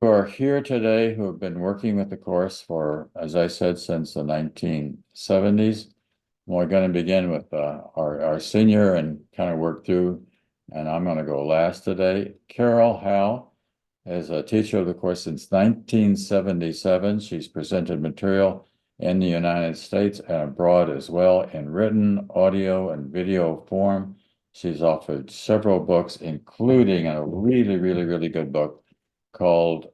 who are here today who have been working with the course for, as I said, since the 1970s. We're going to begin with our senior and kind of work through, and I'm going to go last today. Carol Howe is a teacher of the course since 1977. She's presented material in the United States and abroad as well in written, audio, and video form. She's authored several books, including a really good book called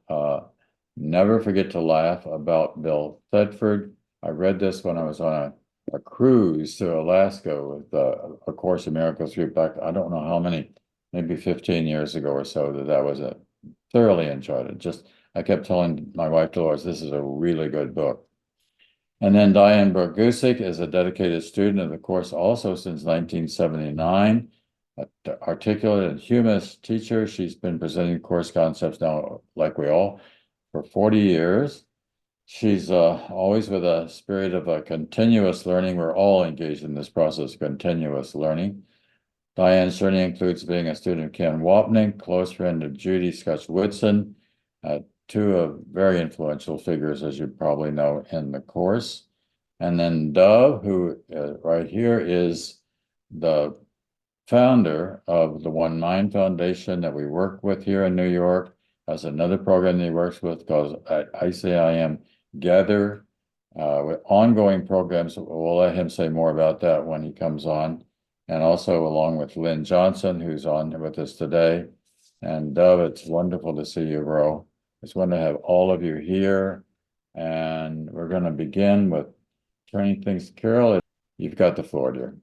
Never Forget to Laugh about Bill Thetford. I read this when I was on a cruise to Alaska with A Course in Miracles group back, I don't know how many, maybe 15 years ago or so, that was a thoroughly enjoyed it. Just, I kept telling my wife Dolores, this is a really good book. And then Diane Burgusic is a dedicated student of the course also since 1979. Articulate and humanist teacher. She's been presenting course concepts now, like we all, for 40 years. She's always with a spirit of a continuous learning. We're all engaged in this process of continuous learning. Diane's journey includes being a student of Ken Wapnick, close friend of Judy Scutch-Whitson, two of very influential figures, as you probably know, in the course. And then Dove, who right here is the founder of the One Mind Foundation that we work with here in New York, has another program that he works with called ICIM Gather, with ongoing programs. We'll let him say more about that when he comes on. And also along with Lynn Johnson, who's on with us today. And Dove, it's wonderful to see you, bro. It's wonderful to have all of you here. And we're going to begin with turning things to Carol. You've got the floor, dear.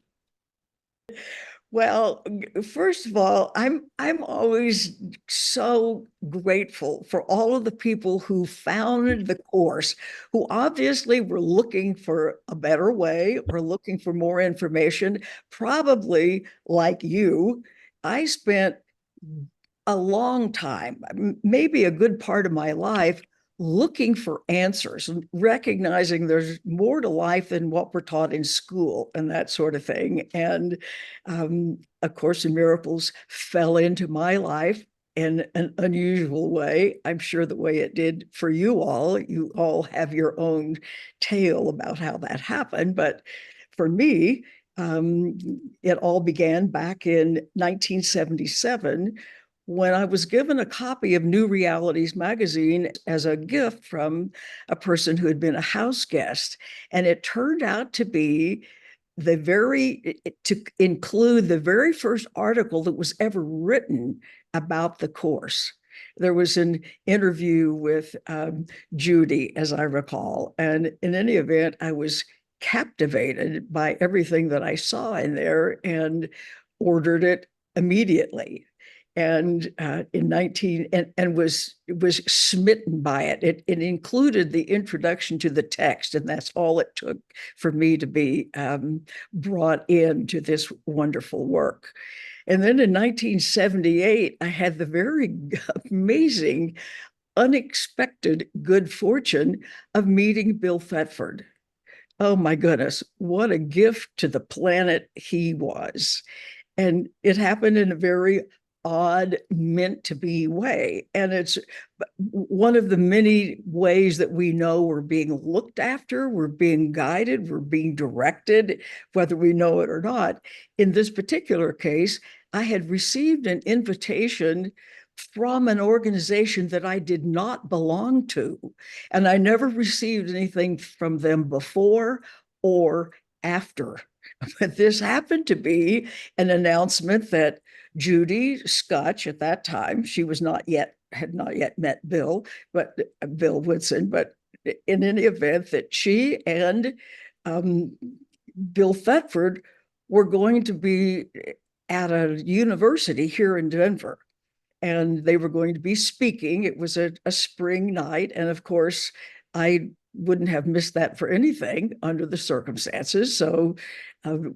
Well, first of all, I'm always so grateful for all of the people who founded the course, who obviously were looking for a better way or looking for more information. Probably like you, I spent a long time, maybe a good part of my life, looking for answers and recognizing there's more to life than what we're taught in school and that sort of thing. And A Course in Miracles fell into my life in an unusual way. I'm sure the way it did for you all. You all have your own tale about how that happened. But for me, it all began back in 1977 when I was given a copy of New Realities magazine as a gift from a person who had been a house guest. And it turned out to be to include the very first article that was ever written about the course. There was an interview with Judy, as I recall. And in any event, I was captivated by everything that I saw in there and ordered it immediately. And in 19 and was smitten by it. It included the introduction to the text, and that's all it took for me to be brought into this wonderful work. And then in 1978, I had the very amazing, unexpected good fortune of meeting Bill Thetford. Oh my goodness, what a gift to the planet he was. And it happened in a very odd, meant to be way. And it's one of the many ways that we know we're being looked after, we're being guided, we're being directed, whether we know it or not. In this particular case, I had received an invitation from an organization that I did not belong to. And I never received anything from them before or after. But this happened to be an announcement that Judy Scotch at that time, she was not yet, had not yet met Bill, but Bill Woodson, but in any event, that she and um, Bill Thetford were going to be at a university here in Denver. And they were going to be speaking. It was a spring night. And of course, I wouldn't have missed that for anything under the circumstances. So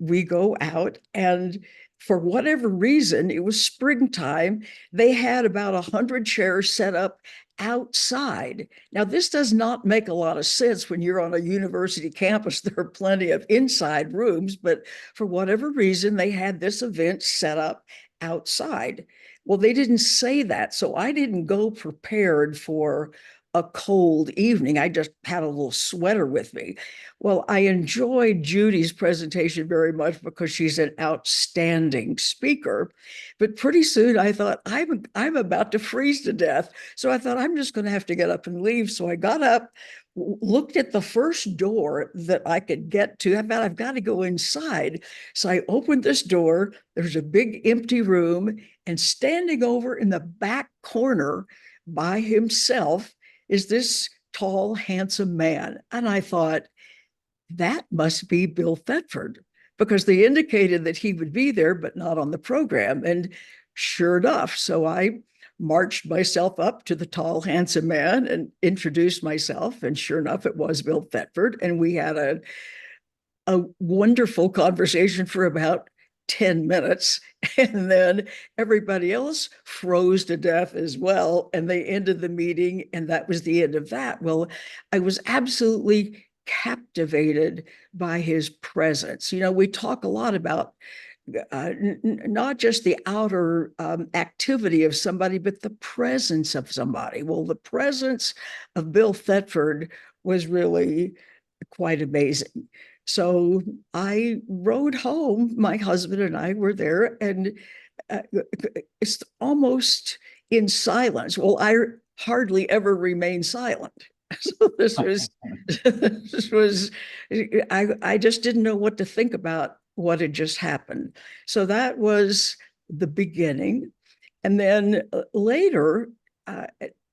we go out, and for whatever reason, it was springtime. They had about 100 chairs set up outside. Now, this does not make a lot of sense when you're on a university campus. There are plenty of inside rooms, but for whatever reason, they had this event set up outside. Well, they didn't say that. So I didn't go prepared for a cold evening. I just had a little sweater with me. Well, I enjoyed Judy's presentation very much because she's an outstanding speaker. But pretty soon I thought, I'm about to freeze to death. So I thought, I'm just going to have to get up and leave. So I got up, looked at the first door that I could get to. I thought, I've got to go inside. So I opened this door. There's a big empty room, and standing over in the back corner by himself is this tall, handsome man. And I thought, that must be Bill Thetford, because they indicated that he would be there, but not on the program. And sure enough, so I marched myself up to the tall, handsome man and introduced myself. And sure enough, it was Bill Thetford. And we had a wonderful conversation for about 10 minutes. And then everybody else froze to death as well. And they ended the meeting, and that was the end of that. Well, I was absolutely captivated by his presence. You know, we talk a lot about not just the outer activity of somebody, but the presence of somebody. Well, the presence of Bill Thetford was really quite amazing. So I rode home. My husband and I were there, and uh, it's almost in silence. Well, I hardly ever remain silent. So this was I just didn't know what to think about what had just happened. So that was the beginning. And then later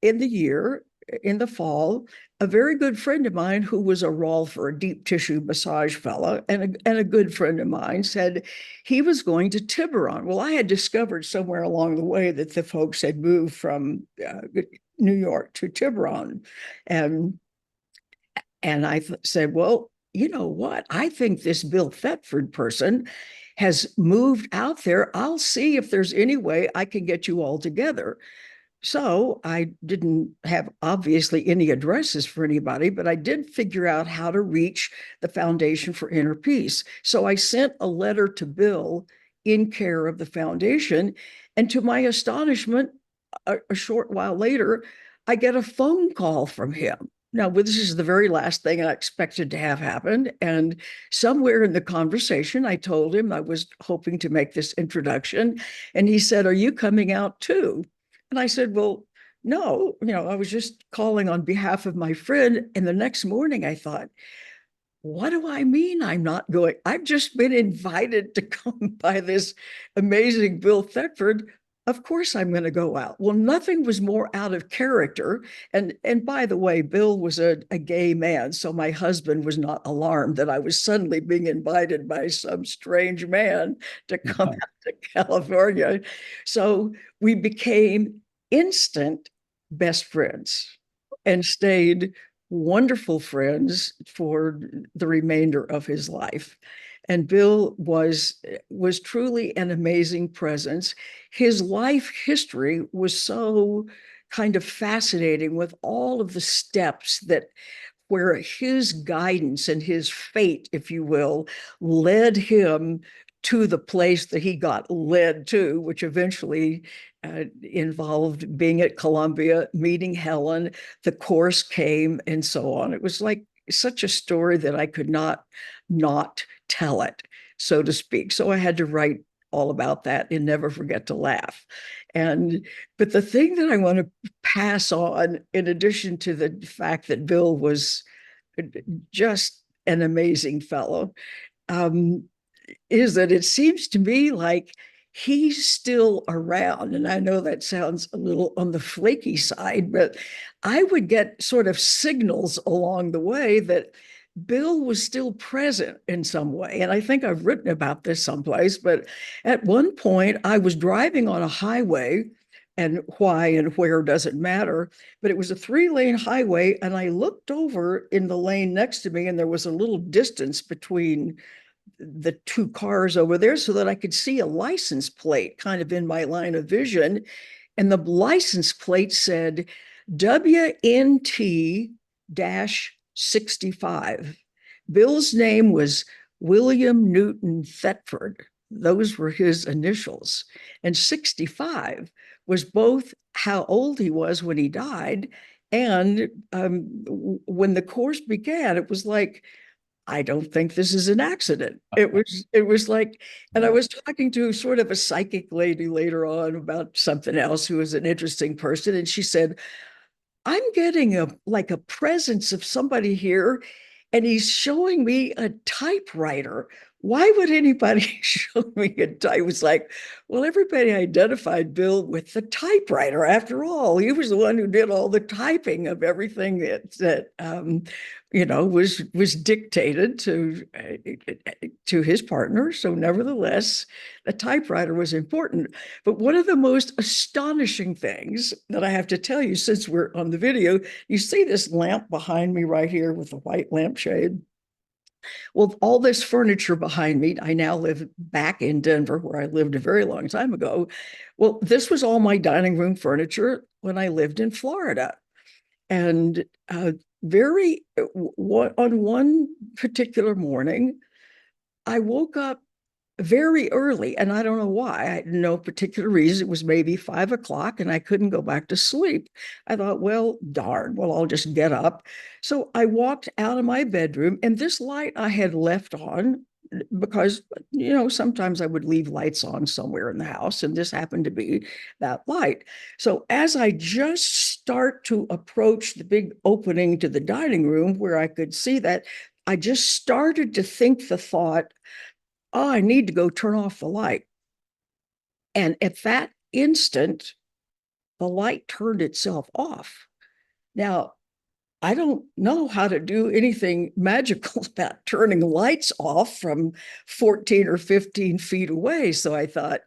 in the year, in the fall, a very good friend of mine who was a Rolfer, a deep tissue massage fellow, and a good friend of mine said he was going to Tiburon. Well, I had discovered somewhere along the way that the folks had moved from New York to Tiburon. And, and I said, well, you know what? I think this Bill Thetford person has moved out there. I'll see if there's any way I can get you all together. So I didn't have obviously any addresses for anybody, but I did figure out how to reach the Foundation for Inner Peace. So I sent a letter to Bill in care of the foundation. And to my astonishment, a short while later, I get a phone call from him. Now, this is the very last thing I expected to have happen. And somewhere in the conversation, I told him I was hoping to make this introduction. And he said, are you coming out too? And I said, well, no, I was just calling on behalf of my friend. And the next morning I thought, what do I mean I'm not going? I've just been invited to come by this amazing Bill Thetford. Of course I'm going to go out. Well, nothing was more out of character. And by the way, Bill was a gay man, so my husband was not alarmed that I was suddenly being invited by some strange man to come out to California. So we became instant best friends and stayed wonderful friends for the remainder of his life. And Bill was truly an amazing presence. His life history was so kind of fascinating, with all of the steps that where his guidance and his fate, if you will, led him to the place that he got led to, which eventually involved being at Columbia, meeting Helen, the course came, and so on. It was like such a story that I could not tell it, so to speak. So I had to write all about that and never forget to laugh. But the thing that I want to pass on, in addition to the fact that Bill was just an amazing fellow, um, is that it seems to me like he's still around. And I know that sounds a little on the flaky side, but I would get sort of signals along the way that Bill was still present in some way. And I think I've written about this someplace, but at one point I was driving on a highway, and why and where doesn't matter, but it was a 3-lane highway. And I looked over in the lane next to me, and there was a little distance between the two cars over there so that I could see a license plate kind of in my line of vision. And the license plate said WNT 65. Bill's name was William Newton Thetford. those were his initials. And 65 was both how old he was when he died. And when the course began, it was like, I don't think this is an accident. It was like, and I was talking to sort of a psychic lady later on about something else who was an interesting person. And she said, I'm getting a like a presence of somebody here, and he's showing me a typewriter. Why would anybody show me a type? It was like, well, everybody identified Bill with the typewriter. After all, he was the one who did all the typing of everything that was dictated to his partner. So, nevertheless, the typewriter was important. But one of the most astonishing things that I have to tell you, since we're on the video, you see this lamp behind me right here with the white lampshade. Well, all this furniture behind me, I now live back in Denver, where I lived a very long time ago. Well, this was all my dining room furniture when I lived in Florida. And on one particular morning, I woke up very early, and I don't know why. I had no particular reason. It was maybe 5 o'clock, and I couldn't go back to sleep. I thought, well, darn, well, I'll just get up. So I walked out of my bedroom, and this light I had left on because, sometimes I would leave lights on somewhere in the house, and this happened to be that light. So as I just start to approach the big opening to the dining room where I could see that, I just started to think the thought, oh, I need to go turn off the light. And at that instant, the light turned itself off. Now, I don't know how to do anything magical about turning lights off from 14 or 15 feet away. So I thought,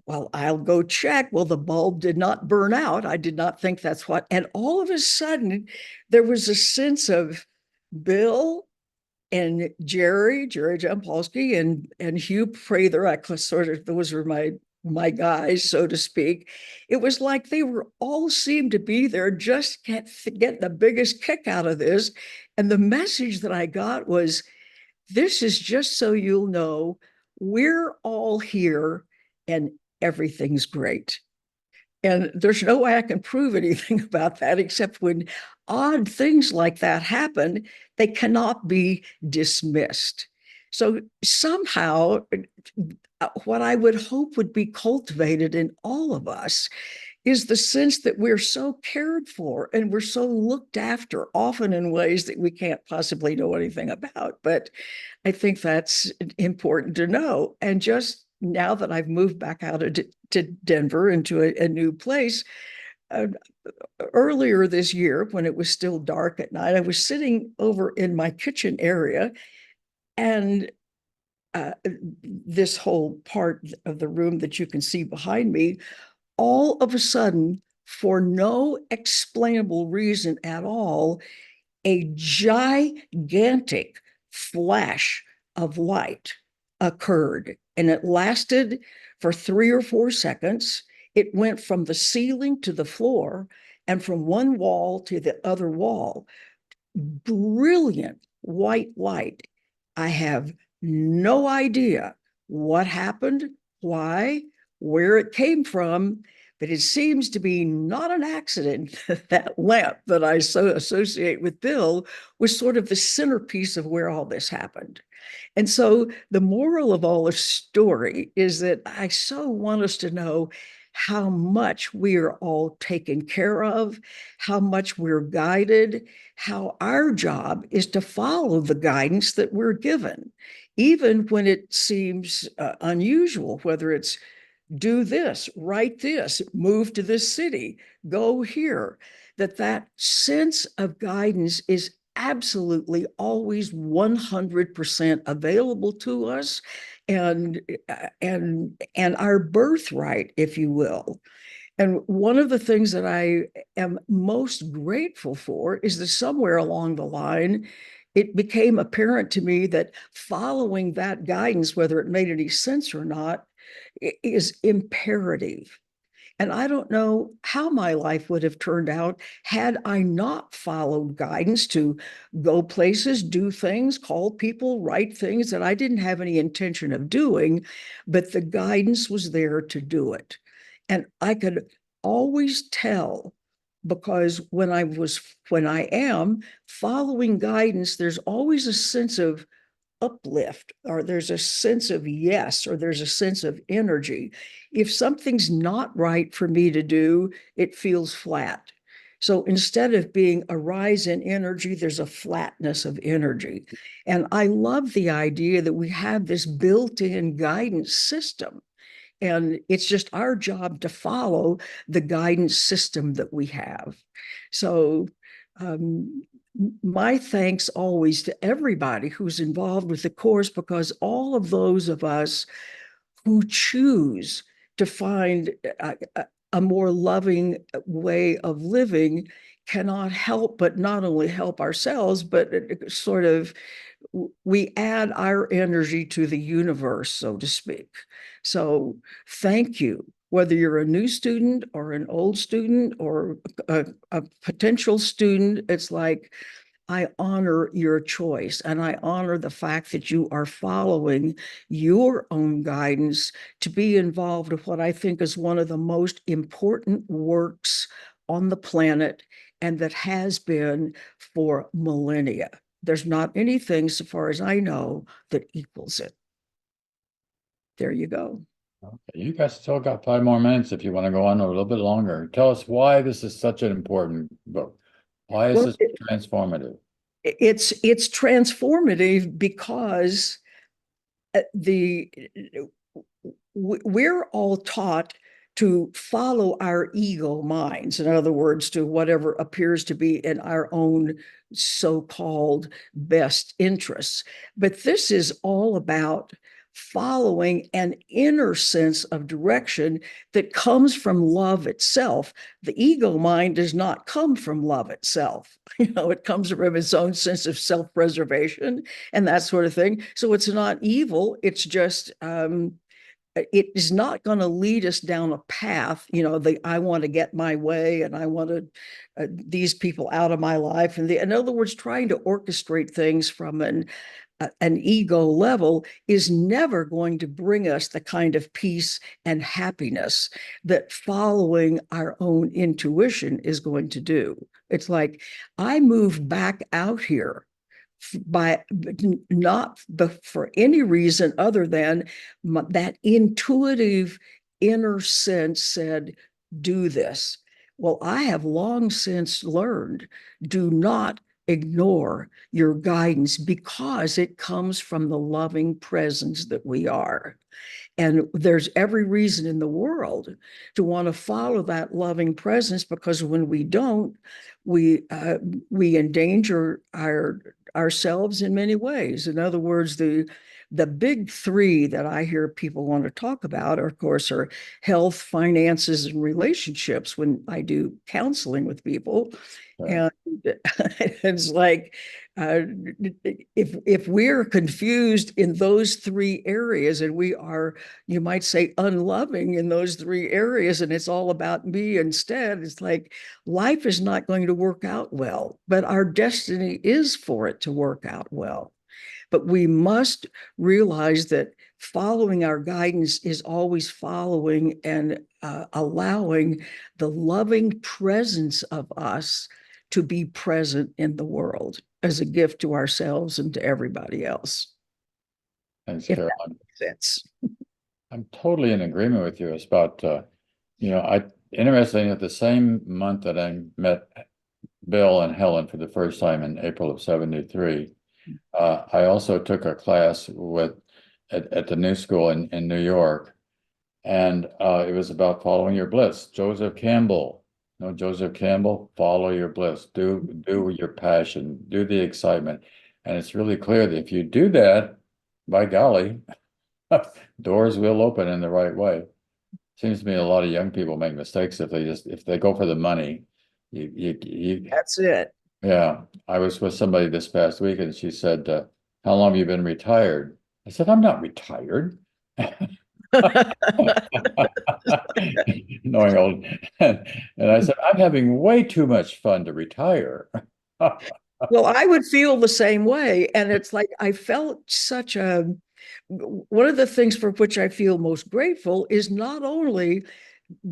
well, I'll go check. Well, the bulb did not burn out. I did not think that's what. And all of a sudden, there was a sense of Bill and Jerry Jampolsky and Hugh Prather. I sort of, those were my guys, so to speak. It was like they were all seemed to be there just get the biggest kick out of this. And the message that I got was, this is just so you'll know, we're all here and everything's great. And there's no way I can prove anything about that, except when odd things like that happen, they cannot be dismissed. So somehow, what I would hope would be cultivated in all of us is the sense that we're so cared for and we're so looked after, often in ways that we can't possibly know anything about. But I think that's important to know. And just now that I've moved back out to Denver into a new place, uh, earlier this year, when it was still dark at night, I was sitting over in my kitchen area, and this whole part of the room that you can see behind me, all of a sudden, for no explainable reason at all, a gigantic flash of light occurred, and it lasted for 3 or 4 seconds. It went from the ceiling to the floor and from one wall to the other wall. Brilliant white light. I have no idea what happened, why, where it came from, but it seems to be not an accident that that lamp that I so associate with Bill was sort of the centerpiece of where all this happened. And so the moral of all the story is that I so want us to know how much we are all taken care of, how much we're guided, how our job is to follow the guidance that we're given, even when it seems unusual, whether it's do this, write this, move to this city, go here, that sense of guidance is absolutely always 100% available to us, and our birthright, if you will. And one of the things that I am most grateful for is that somewhere along the line, it became apparent to me that following that guidance, whether it made any sense or not, is imperative. And I don't know how my life would have turned out had I not followed guidance to go places, do things, call people, write things that I didn't have any intention of doing, but the guidance was there to do it. And I could always tell because when I am following guidance, there's always a sense of uplift, or there's a sense of yes, or there's a sense of energy. If something's not right for me to do, it feels flat. So instead of being a rise in energy, there's a flatness of energy. And I love the idea that we have this built-in guidance system. And it's just our job to follow the guidance system that we have. So, um, my thanks always to everybody who's involved with the course, because all of those of us who choose to find a more loving way of living cannot help but not only help ourselves, but sort of we add our energy to the universe, so to speak. So thank you. Whether you're a new student or an old student or a potential student, it's like I honor your choice and I honor the fact that you are following your own guidance to be involved with what I think is one of the most important works on the planet and that has been for millennia. There's not anything, so far as I know, that equals it. There you go. Okay, you guys still got 5 more minutes if you want to go on a little bit longer. Tell us why this is such an important book. Why is Well, this transformative? it's transformative because the we're all taught to follow our ego minds. In other words, to whatever appears to be in our own so-called best interests. But this is all about following an inner sense of direction that comes from love itself. The ego mind does not come from love itself. It comes from its own sense of self-preservation and that sort of thing. So it's not evil. It's just it is not going to lead us down a path, I want to get my way and I want to these people out of my life. And in other words, trying to orchestrate things from an ego level is never going to bring us the kind of peace and happiness that following our own intuition is going to do. It's like I moved back out here by not for any reason other than that intuitive inner sense said, do this. Well, I have long since learned, do not ignore your guidance because it comes from the loving presence that we are. And there's every reason in the world to want to follow that loving presence, because when we don't, we endanger ourselves in many ways. In other words, the big three that I hear people want to talk about, of course, are health, finances, and relationships when I do counseling with people. Sure. And it's like, uh, if we're confused in those three areas and we are, you might say, unloving in those three areas, and it's all about me instead, it's like life is not going to work out well, but our destiny is for it to work out well. But we must realize that following our guidance is always following and allowing the loving presence of us to be present in the world as a gift to ourselves and to everybody else, Thanks, if Carol. that makes sense. I'm totally in agreement with you. It's about, interesting that the same month that I met Bill and Helen for the first time in April of '73, I also took a class at the new school in New York. And it was about following your bliss. Joseph Campbell, Joseph Campbell, follow your bliss, do your passion, do the excitement. And it's really clear that if you do that, by golly, doors will open in the right way. Seems to me a lot of young people make mistakes if they go for the money. That's it. Yeah. I was with somebody this past week and she said, how long have you been retired? I said, I'm not retired. Knowing old, and I said, I'm having way too much fun to retire. Well, I would feel the same way. And it's like I felt such a one of the things for which I feel most grateful is not only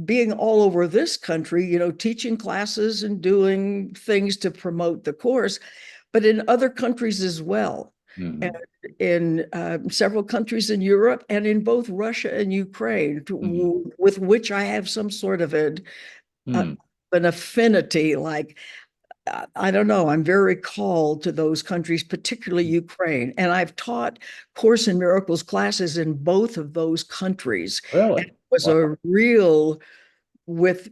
being all over this country, teaching classes and doing things to promote the course, but in other countries as well. And Mhm, in several countries in Europe and in both Russia and Ukraine, mhm, with which I have some sort of a, mm, an affinity. Like, I don't know, I'm very called to those countries, particularly Ukraine. And I've taught Course in Miracles classes in both of those countries. And really? it was Wow. a real with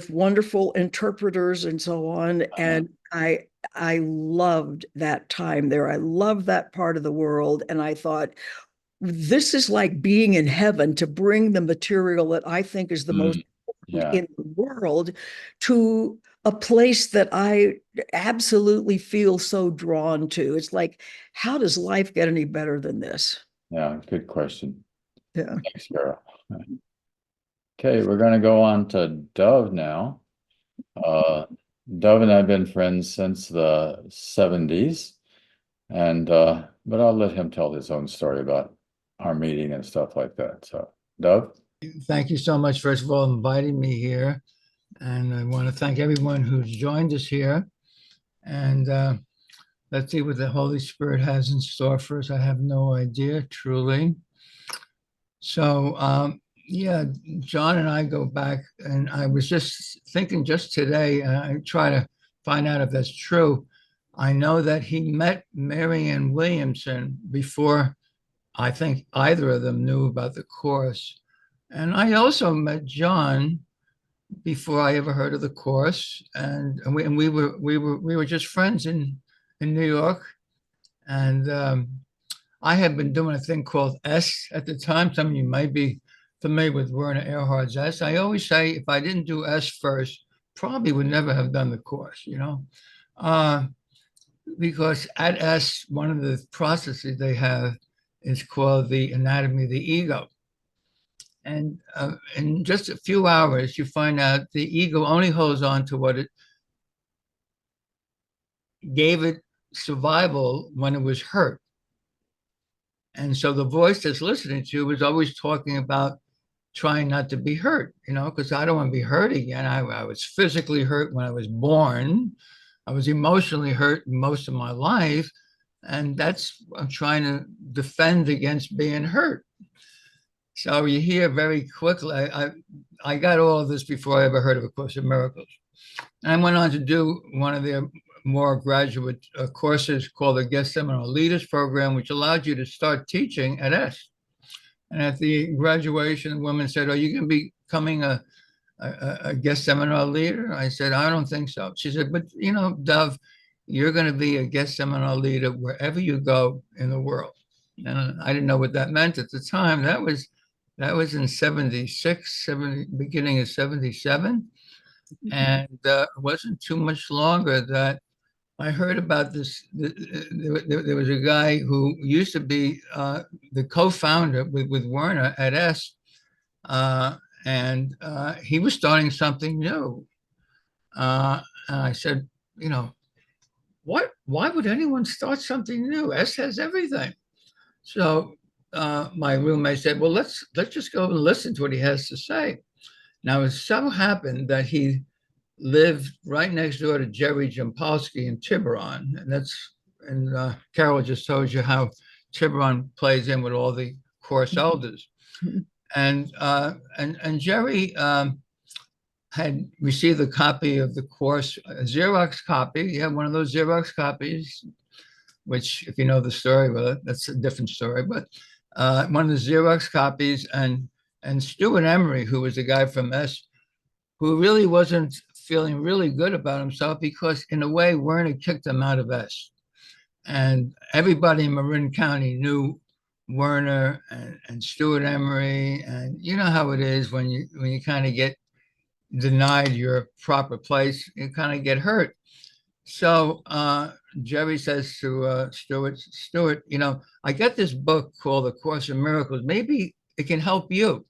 wonderful interpreters and so on. Uh, And I loved that time there. I loved that part of the world. And I thought, this is like being in heaven, to bring the material that I think is the most mm, yeah, in the world to a place that I absolutely feel so drawn to. It's like, how does life get any better than this? yeah, good question. Yeah. Thanks, Carol. Okay, we're gonna go on to Dove now. Uh, Dove and I have been friends since the 70s, and but I'll let him tell his own story about our meeting and stuff like that. So, Dove? Thank you so much, first of all, inviting me here. And I want to thank everyone who's joined us here. And let's see what the Holy Spirit has in store for us. I have no idea, truly. So, yeah, John and I go back, and I was just thinking just today, and I try to find out if that's true. I know that he met Marianne Williamson before I think either of them knew about the course. And I also met John before I ever heard of the course, and we were just friends in New York, and I had been doing a thing called S at the time. Some of you might be familiar with Werner Erhard's S. I always say if I didn't do S first, probably would never have done the course, uh, because at S, one of the processes they have is called the anatomy of the ego. And in just a few hours, you find out the ego only holds on to what it gave it survival when it was hurt. And so the voice that's listening to you is always talking about trying not to be hurt, because I don't want to be hurt again. I was physically hurt when I was born. I was emotionally hurt most of my life. And that's, I'm trying to defend against being hurt. So you hear very quickly, I got all of this before I ever heard of A Course in Miracles. And I went on to do one of their more graduate courses called the Guest Seminar Leaders Program, which allowed you to start teaching at S. And at the graduation, the woman said, are you going to be becoming a guest seminar leader? I said, I don't think so. She said, but Dove, you're going to be a guest seminar leader wherever you go in the world. And I didn't know what that meant at the time. That was in 76, beginning of 77. And it wasn't too much longer that I heard about this. There was a guy who used to be the co-founder with Werner at S, and he was starting something new. And I said, what? Why would anyone start something new? S has everything. So my roommate said, well, let's just go and listen to what he has to say. Now, it so happened that he lived right next door to Jerry Jampolsky in Tiburon. And Carol just told you how Tiburon plays in with all the course elders. And Jerry had received a copy of the course, a Xerox copy. He had one of those Xerox copies, which, if you know the story, well, that's a different story. But one of the Xerox copies, and Stuart Emery, who was the guy from S, who really wasn't feeling really good about himself because, in a way, Werner kicked him out of S. And everybody in Marin County knew Werner and Stuart Emery. And you know how it is when you kind of get denied your proper place, you kind of get hurt. So Jerry says to Stuart, I got this book called A Course in Miracles. Maybe it can help you,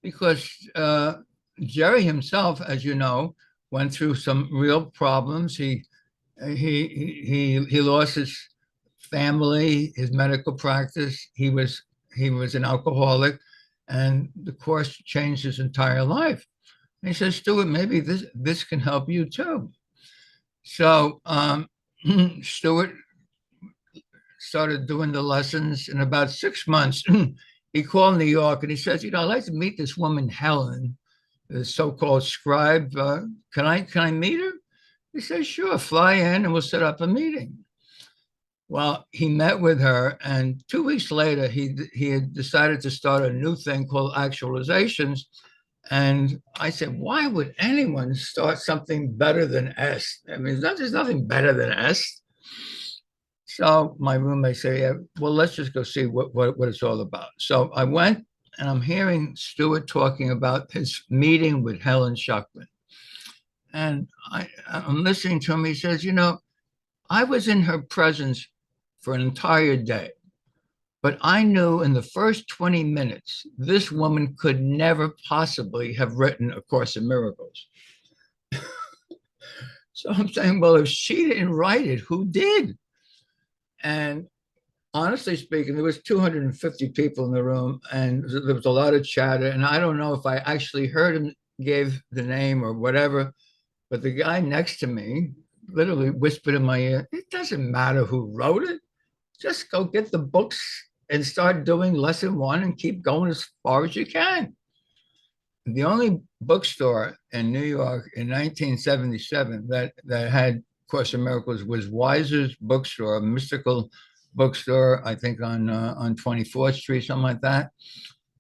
because Jerry himself, as you know, went through some real problems. He lost his family, his medical practice. He was an alcoholic, and the course changed his entire life. And he says, Stuart, maybe this can help you too. So Stuart started doing the lessons. In about 6 months, he called New York and he says, I'd like to meet this woman, Helen, the so-called scribe. Can I meet her? He says, sure, fly in and we'll set up a meeting. Well, he met with her, and 2 weeks later, he had decided to start a new thing called actualizations. And I said, why would anyone start something better than S? I mean, there's nothing better than S. So my roommate said, yeah, well, let's just go see what it's all about. So I went, and I'm hearing Stuart talking about his meeting with Helen Schuckman. And I'm listening to him. He says, I was in her presence for an entire day, but I knew in the first 20 minutes, this woman could never possibly have written A Course in Miracles. So I'm saying, well, if she didn't write it, who did? And honestly speaking, there was 250 people in the room, and there was a lot of chatter. And I don't know if I actually heard him give the name or whatever, but the guy next to me literally whispered in my ear, it doesn't matter who wrote it. Just go get the books and start doing lesson 1 and keep going as far as you can. The only bookstore in New York in 1977 that had Course in Miracles was Weiser's bookstore, a mystical bookstore, I think on 24th Street, something like that.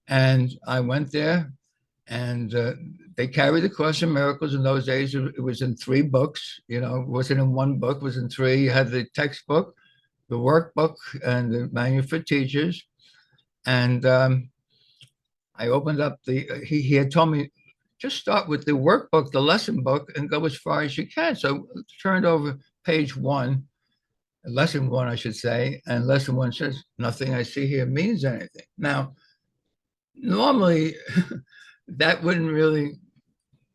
And I went there, and they carried the Course in Miracles. In those days, it was in 3 books. It wasn't in 1 book, it was in 3. You had the textbook, the workbook, and the manual for teachers. And I opened up he had told me, just start with the workbook, the lesson book, and go as far as you can. So I turned over page 1, lesson 1, I should say, and lesson 1 says, nothing I see here means anything. Now, normally, that wouldn't really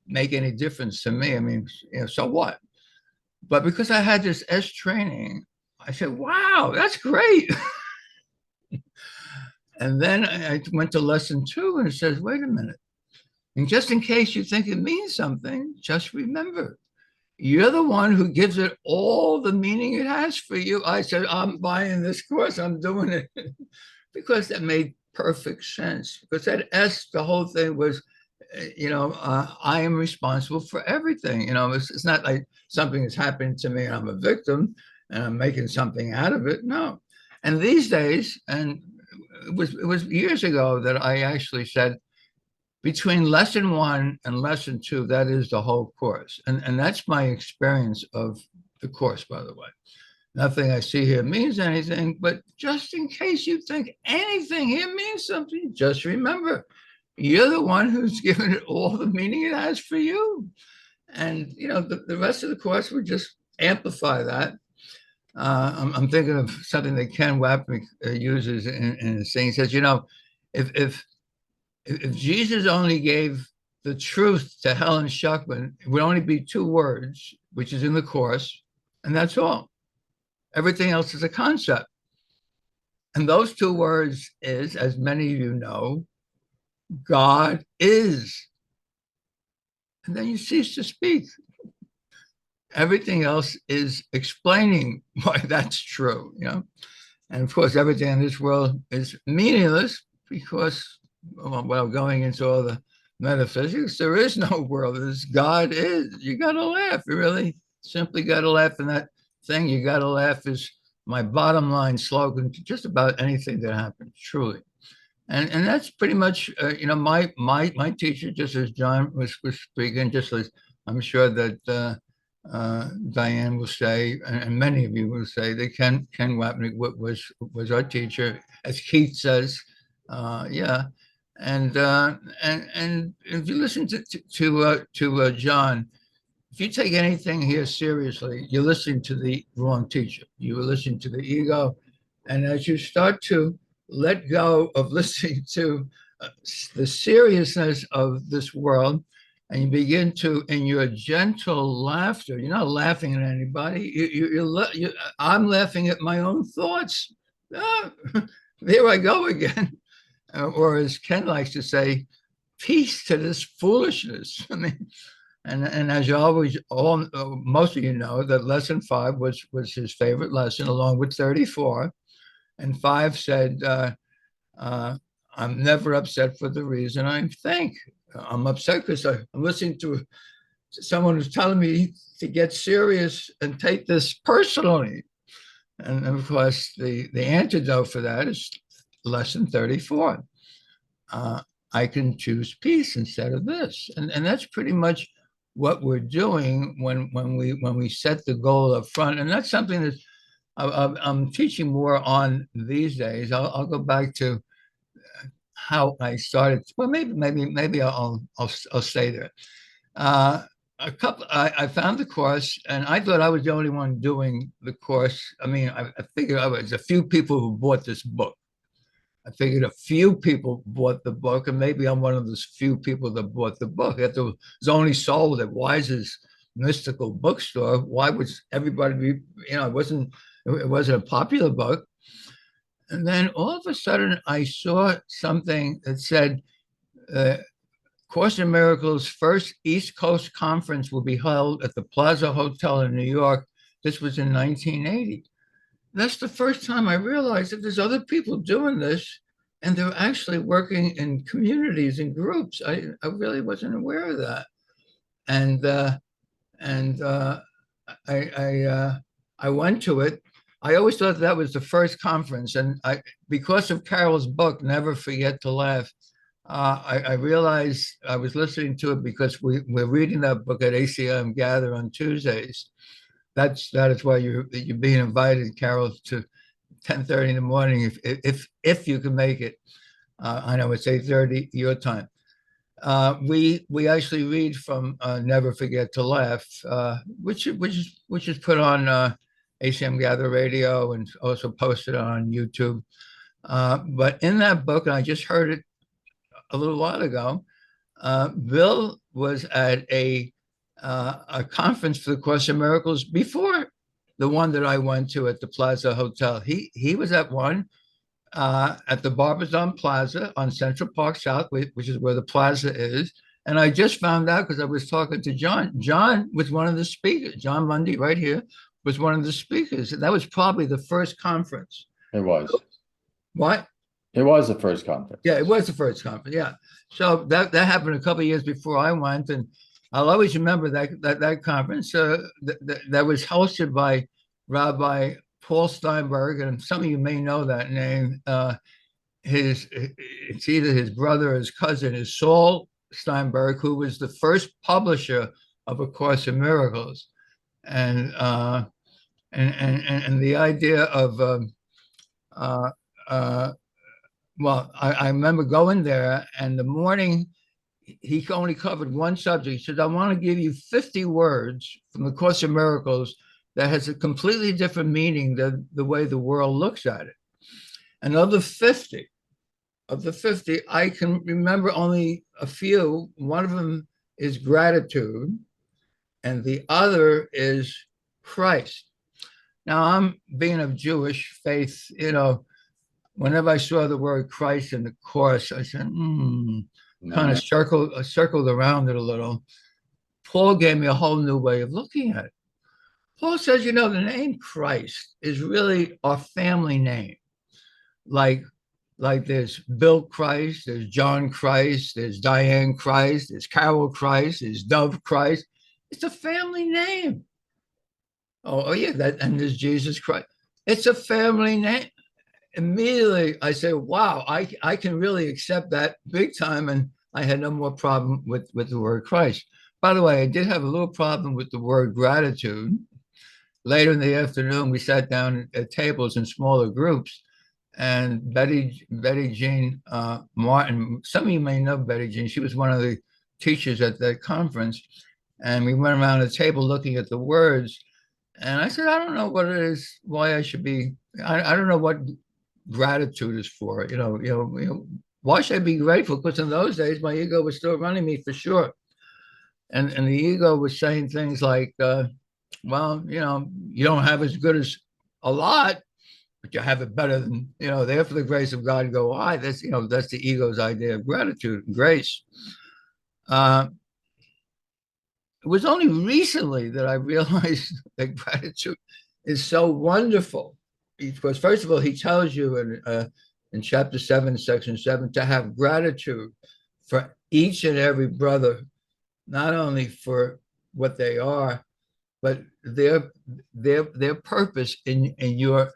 make any difference to me. I mean, so what? But because I had this S training, I said, wow, that's great. And then I went to lesson 2, and it says, wait a minute. And just in case you think it means something, just remember, you're the one who gives it all the meaning it has for you. I said, I'm buying this course. I'm doing it. Because that made perfect sense. Because that S, the whole thing was, I am responsible for everything. It's not like something has happened to me and I'm a victim and I'm making something out of it. No. And these days, and it was years ago that I actually said, between lesson 1 and lesson 2, that is the whole course. And that's my experience of the course, by the way. Nothing I see here means anything, but just in case you think anything here means something, just remember, you're the one who's given it all the meaning it has for you. And, the rest of the course would just amplify that. I'm thinking of something that Ken Wapnick uses in his thing. He says, if Jesus only gave the truth to Helen Schuckman, it would only be 2 words, which is in the course, and that's all. Everything else is a concept. And those 2 words is, as many of you know, God is. And then you cease to speak. Everything else is explaining why that's true, And of course, everything in this world is meaningless because, going into all the metaphysics, there is no world. This God is. You got to laugh. You really simply got to laugh. And that thing you got to laugh is my bottom line slogan to just about anything that happens, truly. And that's pretty much, my teacher, just as John was speaking, just as I'm sure that Diane will say, and many of you will say, that Ken Wapnick was our teacher, as Keith says, yeah. And if you listen to John, if you take anything here seriously, you're listening to the wrong teacher. You are listening to the ego, and as you start to let go of listening to the seriousness of this world, and you begin to, in your gentle laughter, you're not laughing at anybody. I'm laughing at my own thoughts. Ah, there I go again. Or as Ken likes to say, peace to this foolishness. I mean, and as you always, most of you know, that lesson 5 was his favorite lesson, along with 34. And 5 said, I'm never upset for the reason I think. I'm upset because I'm listening to someone who's telling me to get serious and take this personally. And of course, the antidote for that is lesson 34. I can choose peace instead of this. And that's pretty much what we're doing when we set the goal up front. And that's something that I'm teaching more on these days. I'll go back to how I started. Well, maybe I'll stay there. I found the course, and I thought I was the only one doing the course. I mean, I figured I was a few people who bought this book. I figured a few people bought the book, and maybe I'm one of those few people that bought the book. If it was only sold at Wise's mystical bookstore, why would everybody be? It wasn't a popular book. And then all of a sudden, I saw something that said, Course in Miracles' first East Coast conference will be held at the Plaza Hotel in New York. This was in 1980. That's the first time I realized that there's other people doing this, and they're actually working in communities and groups. I really wasn't aware of that. And I went to it. I always thought that was the first conference, and because of Carol's book, Never Forget to Laugh, I realized I was listening to it because we're reading that book at ACM Gather on Tuesdays. That is why you're being invited, Carol, to 10:30 in the morning if you can make it. I know it's 8:30 your time. We actually read from Never Forget to Laugh, which is put on ACM Gather Radio and also posted on YouTube. But in that book, and I just heard it a little while ago, Bill was at a conference for the Course in Miracles before the one that I went to at the Plaza Hotel. He was at one at the Barbizon Plaza on Central Park South, which is where the plaza is. And I just found out because I was talking to John. John was one of the speakers. John Mundy, right here, was one of the speakers. And that was probably the first conference. It was. What? It was the first conference. Yeah, it was the first conference. Yeah. So that happened a couple of years before I went. And I'll always remember that conference that was hosted by Rabbi Paul Steinberg, and some of you may know that name. It's either his brother or his cousin is Saul Steinberg, who was the first publisher of A Course in Miracles, and the idea of well, I remember going there, and the morning he only covered one subject. He said, I want to give you 50 words from the Course in Miracles that has a completely different meaning than the way the world looks at it. And of the 50, I can remember only a few. One of them is gratitude, and the other is Christ. Now, I'm being of Jewish faith, whenever I saw the word Christ in the Course, I said, kind of circled around it a little. Paul gave me a whole new way of looking at it. Paul says, the name Christ is really our family name. Like there's Bill Christ, there's John Christ, there's Diane Christ, there's Carol Christ, there's Dove Christ. It's a family name. Oh yeah, and there's Jesus Christ. It's a family name. Immediately I say, wow, I can really accept that big time. And I had no more problem with the word Christ. By the way, I did have a little problem with the word gratitude. Later in the afternoon, we sat down at tables in smaller groups, and Betty Jean Martin, some of you may know Betty Jean, she was one of the teachers at that conference, and we went around the table looking at the words, and I said, I don't know what it is, why I should be, I don't know what gratitude is for, why should I be grateful? Because in those days, my ego was still running me for sure. And the ego was saying things like, well, you don't have as good as a lot, but you have it better than, there for the grace of God go I. That's the ego's idea of gratitude and grace. Uh, it was only recently that I realized that gratitude is so wonderful. Because first of all, he tells you in chapter 7, section 7, to have gratitude for each and every brother, not only for what they are, but their purpose in your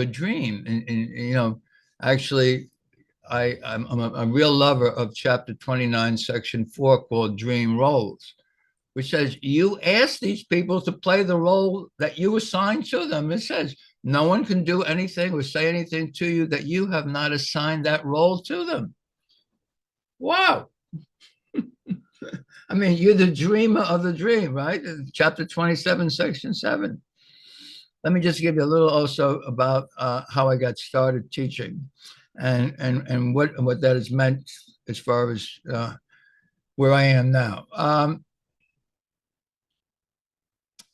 dream. And actually, I'm a real lover of chapter 29, section 4, called Dream Roles, which says you ask these people to play the role that you assign to them. It says no one can do anything or say anything to you that you have not assigned that role to them. Wow. I mean, you're the dreamer of the dream, right? Chapter 27, section 7. Let me just give you a little also about how I got started teaching and what that has meant as far as where I am now.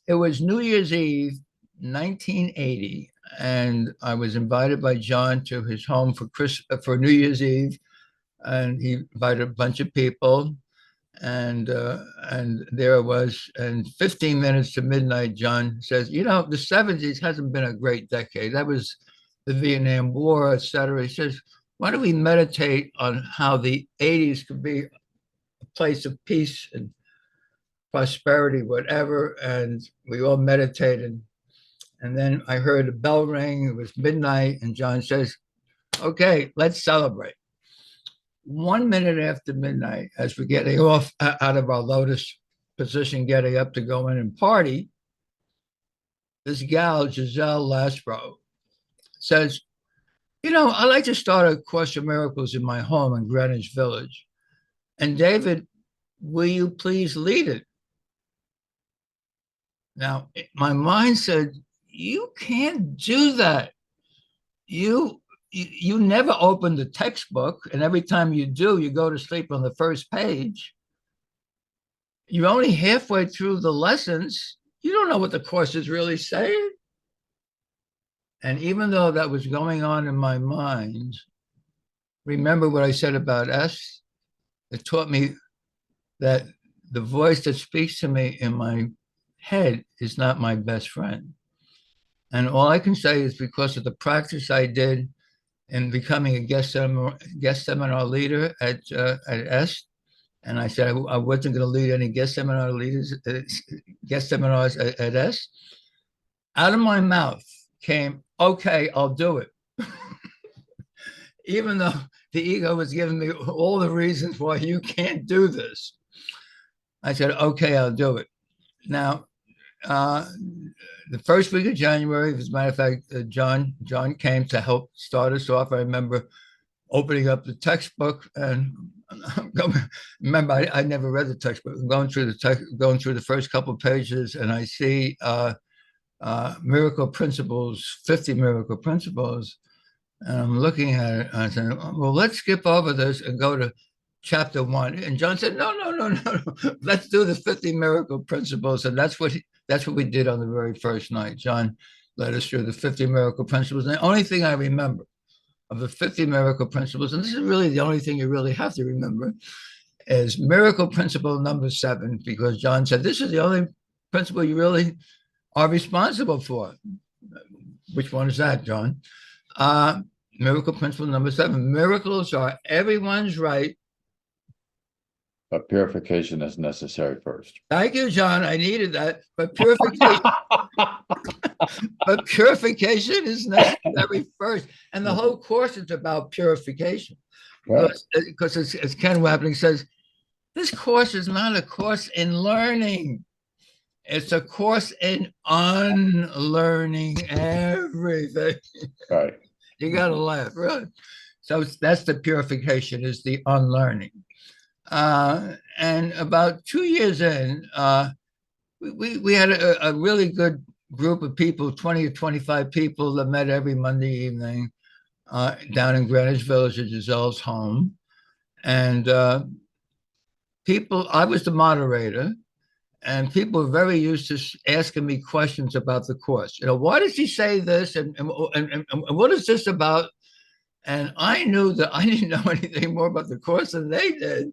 It was New Year's Eve, 1980, and I was invited by John to his home for New Year's Eve, and he invited a bunch of people, and there I was, and 15 minutes to midnight, John says, the 70s hasn't been a great decade. That was the Vietnam War, etc. He says, why don't we meditate on how the 80s could be a place of peace and prosperity, whatever. And we all meditated. And then I heard a bell ring. It was midnight. And John says, okay, let's celebrate. 1 minute after midnight, as we're getting off out of our lotus position, getting up to go in and party, this gal, Giselle Lasbro, says, I like to start a Course of Miracles in my home in Greenwich Village. And David, will you please lead it? Now, my mind said, you can't do that. You never open the textbook, and every time you do, you go to sleep on the first page. You're only halfway through the lessons. You don't know what the course is really saying. And even though that was going on in my mind, remember what I said about S? It taught me that the voice that speaks to me in my head is not my best friend. And all I can say is because of the practice I did in becoming a guest seminar leader at S, and I said I wasn't going to lead any guest seminars at S. Out of my mouth came, okay, I'll do it. Even though the ego was giving me all the reasons why you can't do this. I said, okay, I'll do it. Now, the first week of January, as a matter of fact, John came to help start us off. I remember opening up the textbook, and remember, I never read the textbook. I'm going through the first couple of pages, and I see miracle principles, 50 miracle principles, and I'm looking at it. And I said, well, let's skip over this and go to chapter 1. And John said, no. Let's do the 50 miracle principles. And that's what we did on the very first night. John led us through the 50 miracle principles. And the only thing I remember of the 50 miracle principles, and this is really the only thing you really have to remember, is miracle principle number 7, because John said, this is the only principle you really are responsible for. Which one is that, John? Miracle principle number 7. Miracles are everyone's right. But purification is necessary first. Thank you, John. I needed that. But purification is necessary first. And the whole course is about purification. Because as Ken Wapnick says, this course is not a course in learning. It's a course in unlearning everything. Right. You got to laugh, really. So that's the purification, is the unlearning. And about 2 years in, we had a really good group of people, 20 to 25 people that met every Monday evening. down in Greenwich Village at Giselle's home. And I was the moderator, and people were very used to asking me questions about the course. Why does he say this? And what is this about? And I knew that I didn't know anything more about the course than they did.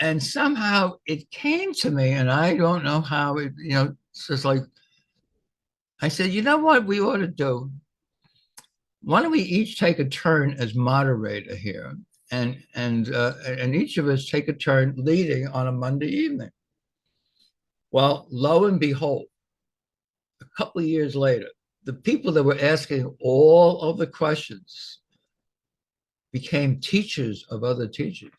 And somehow it came to me, and I don't know how it's just like, I said, you know what we ought to do? Why don't we each take a turn as moderator here? And each of us take a turn leading on a Monday evening. Well, lo and behold, a couple of years later, the people that were asking all of the questions became teachers of other teachers.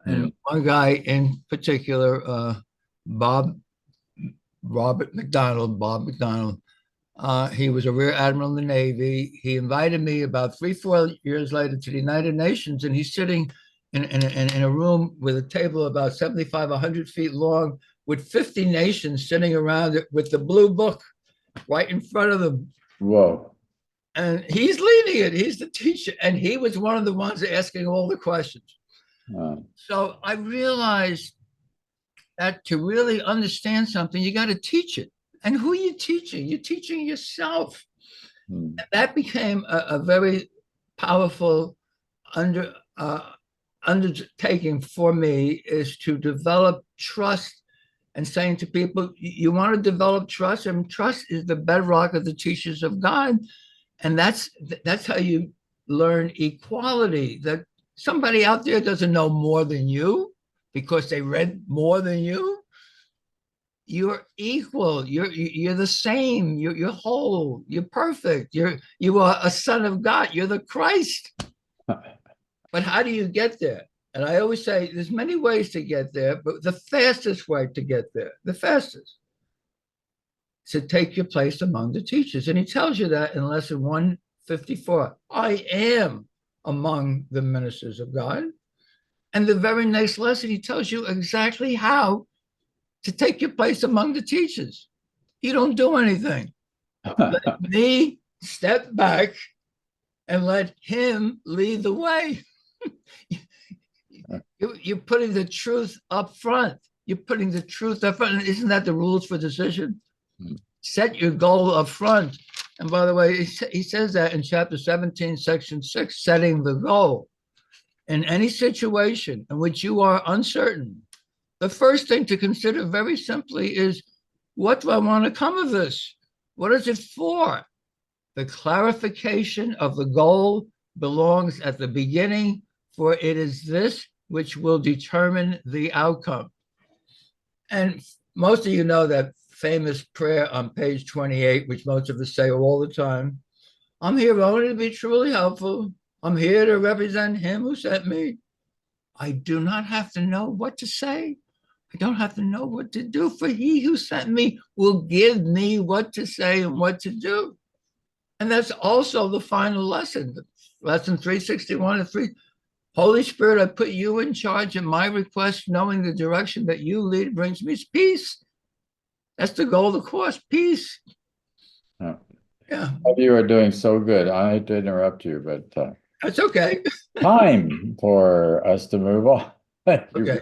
And one guy in particular, Bob McDonald, he was a rear admiral in the Navy. He invited me about 3-4 years later to the United Nations, and he's sitting in a room with a table about 75, 100 feet long, with 50 nations sitting around it with the blue book right in front of them. Whoa. And he's leading it. He's the teacher. And he was one of the ones asking all the questions. So I realized that to really understand something, you got to teach it. And who are you teaching? You're teaching yourself. And that became a very powerful undertaking for me, is to develop trust and saying to people, you want to develop trust, and trust is the bedrock of the teachers of God. And that's how you learn equality, that somebody out there doesn't know more than you because they read more than you. You're equal. You're the same. You're whole. You're perfect. You are a son of God. You're the Christ. But how do you get there? And I always say there's many ways to get there, but the fastest way to get there, the fastest, to take your place among the teachers. And he tells you that in lesson 154. I am among the ministers of God. And the very next lesson, he tells you exactly how to take your place among the teachers. You don't do anything. Let me step back and let him lead the way. You're putting the truth up front. You're putting the truth up front. Isn't that the rules for decision? Set your goal up front. And by the way, he says that in chapter 17, section 6, setting the goal. In any situation in which you are uncertain, the first thing to consider very simply is, what do I want to come of this? What is it for? The clarification of the goal belongs at the beginning, for it is this which will determine the outcome. And most of you know that famous prayer on page 28, which most of us say all the time. I'm here only to be truly helpful. I'm here to represent him who sent me. I do not have to know what to say. I don't have to know what to do, for he who sent me will give me what to say and what to do. And that's also the final lesson, lesson 361 and 3. Holy Spirit, I put you in charge, and my request, knowing the direction that you lead, brings me peace. That's the goal of the course, peace. Yeah. You are doing so good. I hate to interrupt you, but that's okay. Time for us to move on. Okay.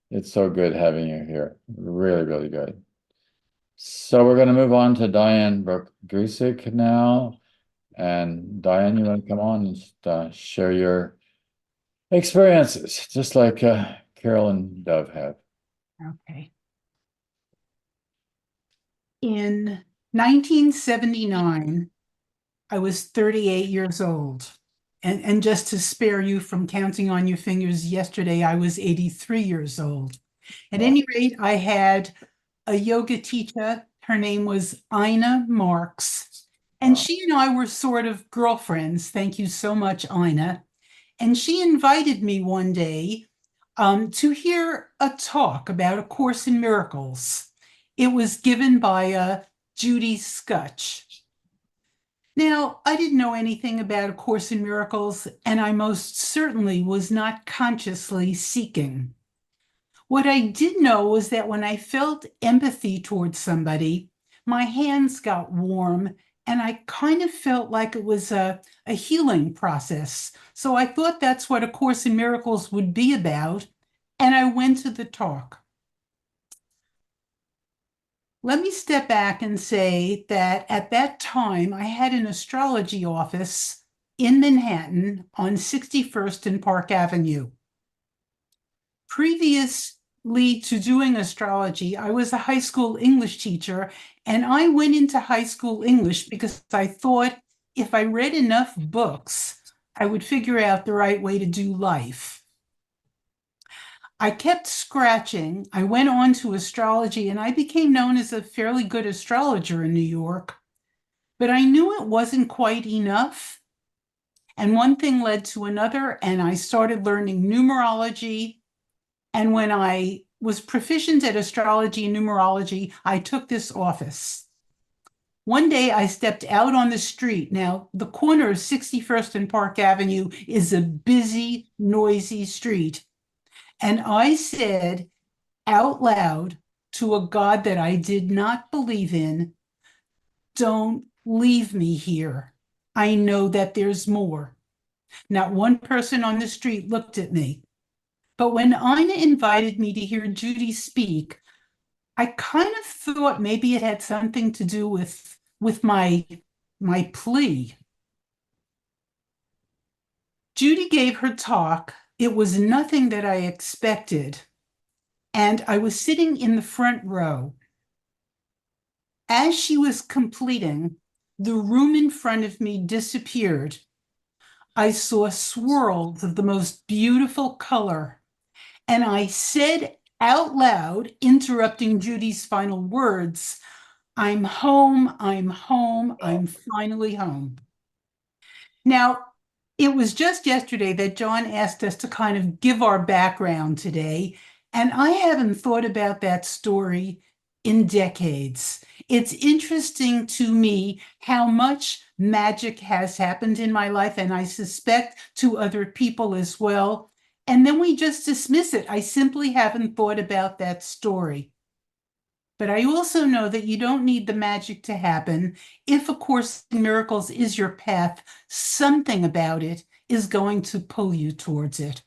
It's so good having you here. Really, really good. So we're going to move on to Diane Brooke-Gusick now. And Diane, you want to come on and just, share your experiences, just like Carol and Dove have. Okay. In 1979, I was 38 years old. And just to spare you from counting on your fingers, yesterday I was 83 years old. At any rate, I had a yoga teacher. Her name was Ina Marks. And she and I were sort of girlfriends. Thank you so much, Ina. And she invited me one day to hear a talk about A Course in Miracles. It was given by Judy Scutch. Now, I didn't know anything about A Course in Miracles, and I most certainly was not consciously seeking. What I did know was that when I felt empathy towards somebody, my hands got warm And I kind of felt like it was a healing process. So I thought that's what A Course in Miracles would be about. And I went to the talk. Let me step back and say that at that time, I had an astrology office in Manhattan on 61st and Park Avenue. Previously to doing astrology, I was a high school English teacher, and I went into high school English because I thought if I read enough books, I would figure out the right way to do life. I kept scratching. I went on to astrology, and I became known as a fairly good astrologer in New York. But I knew it wasn't quite enough. And one thing led to another, and I started learning numerology. And when I was proficient at astrology and numerology, I took this office. One day I stepped out on the street. Now, the corner of 61st and Park Avenue is a busy, noisy street. And I said out loud to a God that I did not believe in, "Don't leave me here. I know that there's more." Not one person on the street looked at me. But when Ina invited me to hear Judy speak, I kind of thought maybe it had something to do with my plea. Judy gave her talk. It was nothing that I expected. And I was sitting in the front row. As she was completing, the room in front of me disappeared. I saw swirls of the most beautiful color. And I said out loud, interrupting Judy's final words, "I'm home, I'm home, I'm finally home." Now, it was just yesterday that John asked us to kind of give our background today, and I haven't thought about that story in decades. It's interesting to me how much magic has happened in my life, and I suspect to other people as well. And then we just dismiss it. I simply haven't thought about that story. But I also know that you don't need the magic to happen. If A Course in Miracles is your path, something about it is going to pull you towards it.